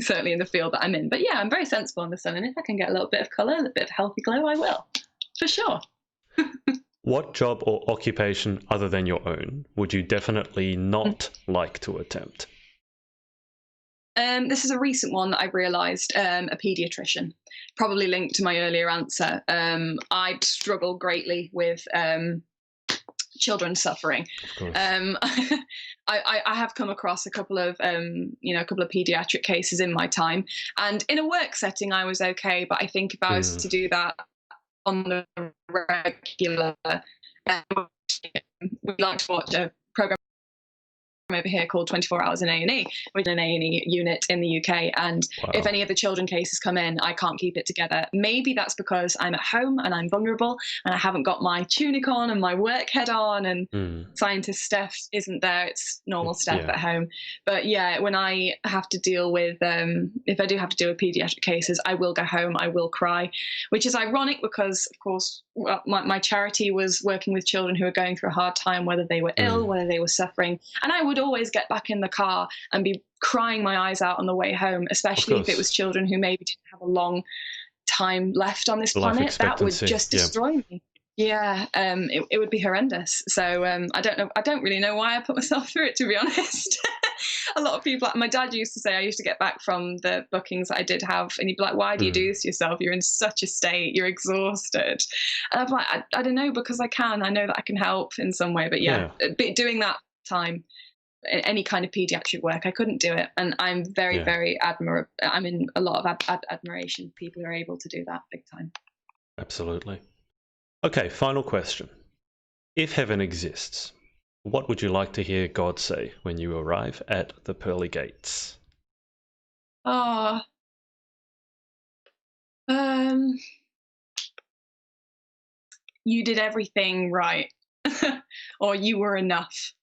Certainly in the field that I'm in. But yeah, I'm very sensible in the sun, and if I can get a little bit of colour, a bit of healthy glow, I will, for sure. What job or occupation other than your own would you definitely not like to attempt? This is a recent one that I've realised, a paediatrician, probably linked to my earlier answer. I'd struggle greatly with children suffering. I have come across a couple of paediatric cases in my time, and in a work setting I was okay, but I think if I was to do that on the regular, we like to watch a program over here called 24 Hours in A&E, which is an A&E unit in the UK. And if any of the children cases come in, I can't keep it together. Maybe that's because I'm at home and I'm vulnerable and I haven't got my tunic on and my work head on, and scientist Steph isn't there. It's normal Steph at home. But yeah, when I have to deal with, if I do have to deal with pediatric cases, I will go home, I will cry, which is ironic because, of course, my charity was working with children who were going through a hard time, whether they were ill, whether they were suffering. And I would always get back in the car and be crying my eyes out on the way home, especially if it was children who maybe didn't have a long time left on this planet. That would just destroy me. Yeah, it would be horrendous. So I don't really know why I put myself through it, to be honest. A lot of people, my dad used to say, I used to get back from the bookings that I did have, and he'd be like, why do you do this to yourself? You're in such a state, you're exhausted. And I'm like, I don't know, because I know that I can help in some way. But yeah. Doing that time, any kind of pediatric work, I couldn't do it. And I'm very, very admirable. I'm in a lot of admiration of people who are able to do that big time. Absolutely. Okay, final question. If heaven exists, what would you like to hear God say when you arrive at the pearly gates? You did everything right, or you were enough.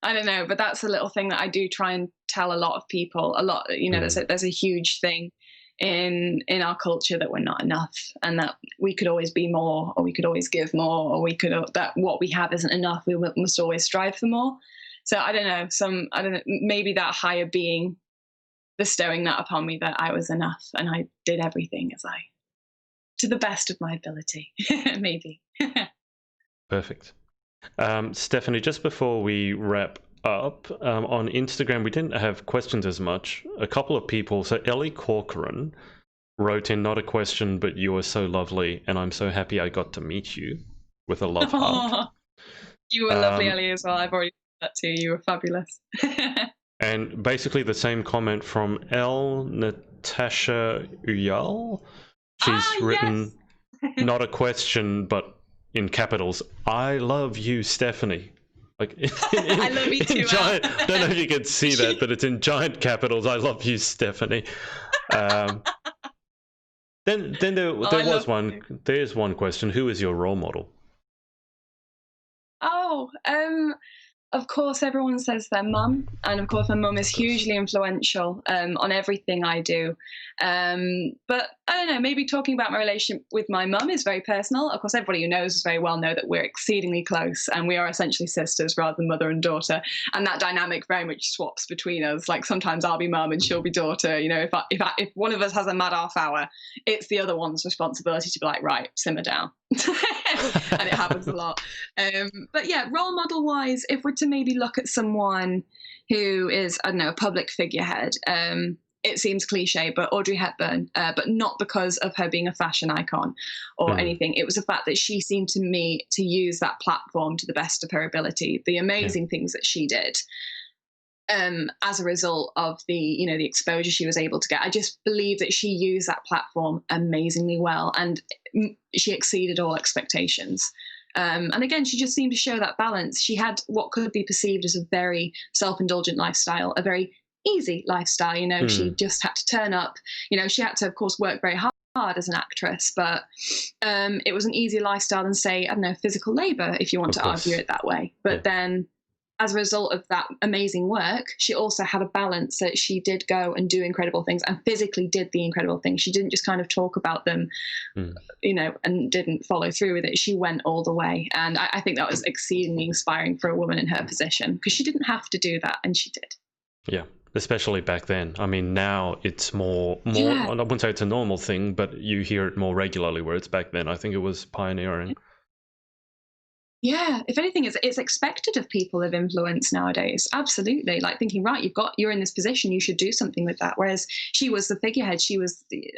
I don't know, but that's a little thing that I do try and tell a lot of people. A lot, there's a huge thing in our culture that we're not enough, and that we could always be more, or we could always give more, or that what we have isn't enough. We must always strive for more. So I don't know, maybe that higher being bestowing that upon me, that I was enough and I did everything to the best of my ability. Maybe. Perfect. Stephanie, just before we wrap up, on Instagram we didn't have questions as much. A couple of people, so Ellie Corcoran wrote in, not a question, but you are so lovely and I'm so happy I got to meet you, with a love heart. You were lovely, Ellie, as well. I've already said that too. You were fabulous. And basically the same comment from Natasha Uyal. She's written, not a question, but in capitals, I love you, Stephanie. Like I love you too. Giant, I don't know if you can see that, but it's in giant capitals. I love you, Stephanie. Then there was one. There's one question. Who is your role model? Of course, everyone says their mum, and of course my mum is hugely influential on everything I do. But I don't know, maybe talking about my relationship with my mum is very personal. Of course, everybody who knows us very well know that we're exceedingly close, and we are essentially sisters rather than mother and daughter. And that dynamic very much swaps between us. Like sometimes I'll be mum and she'll be daughter. You know, if one of us has a mad half hour, it's the other one's responsibility to be like, right, simmer down. And it happens a lot. But yeah, role model wise, if we're to maybe look at someone who is, I don't know, a public figurehead, it seems cliche, but Audrey Hepburn, but not because of her being a fashion icon or anything. It was the fact that she seemed to me to use that platform to the best of her ability, the amazing things that she did. As a result of the exposure she was able to get. I just believe that she used that platform amazingly well, and she exceeded all expectations. And again, she just seemed to show that balance. She had what could be perceived as a very self-indulgent lifestyle, a very easy lifestyle. She just had to turn up. She had to, of course, work very hard as an actress, but it was an easier lifestyle than, say, I don't know, physical labor, if you want to argue it that way. But then as a result of that amazing work, she also had a balance that she did go and do incredible things and physically did the incredible things. She didn't just kind of talk about them, and didn't follow through with it. She went all the way. And I think that was exceedingly inspiring for a woman in her position, because she didn't have to do that, and she did. Yeah, especially back then. I mean, now it's more. I wouldn't say it's a normal thing, but you hear it more regularly, whereas back then I think it was pioneering. Yeah, if anything, it's expected of people of influence nowadays. Absolutely, like thinking, right, you're in this position, you should do something with that. Whereas she was the figurehead, she was the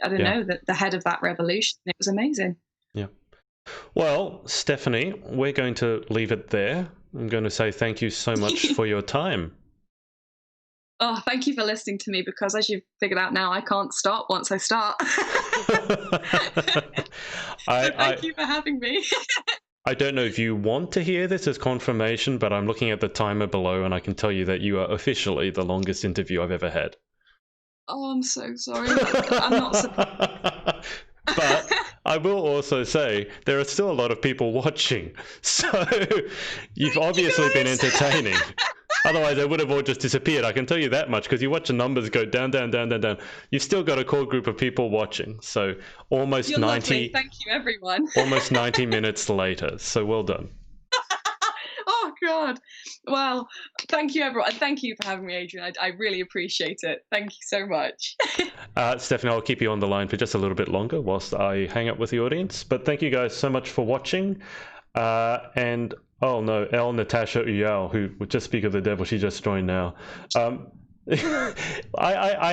head of that revolution. It was amazing. Yeah. Well, Stephanie, we're going to leave it there. I'm going to say thank you so much for your time. Oh, thank you for listening to me, because as you've figured out now, I can't stop once I start. Thank you for having me. I don't know if you want to hear this as confirmation, but I'm looking at the timer below and I can tell you that you are officially the longest interview I've ever had. Oh, I'm so sorry. I'm not surprised. But I will also say there are still a lot of people watching, so you've obviously been entertaining. Otherwise, they would have all just disappeared. I can tell you that much, because you watch the numbers go down, down, down, down, down. You've still got a core group of people watching. So almost You're 90. Lovely. Thank you, everyone. Almost 90 minutes later. So well done. Oh God. Well, thank you, everyone. Thank you for having me, Adrian. I really appreciate it. Thank you so much. Stephanie, I'll keep you on the line for just a little bit longer whilst I hang up with the audience. But thank you guys so much for watching. And oh no, El Natasha Uyao, who would just speak of the devil, she just joined now. I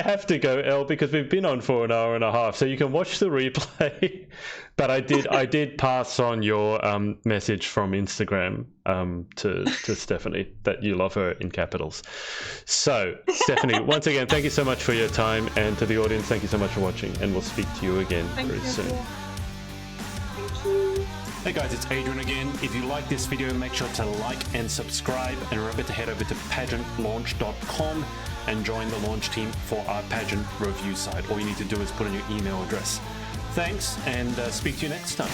have to go, El, because we've been on for an hour and a half, so you can watch the replay. But I did pass on your message from Instagram to Stephanie that you love her in capitals. So Stephanie, once again, thank you so much for your time, and to the audience, thank you so much for watching, and we'll speak to you again very soon. Thank you. Hey guys, it's Adrian again. If you like this video, make sure to like and subscribe, and remember to head over to pageantlaunch.com and join the launch team for our pageant review site. All you need to do is put in your email address. Thanks, and speak to you next time.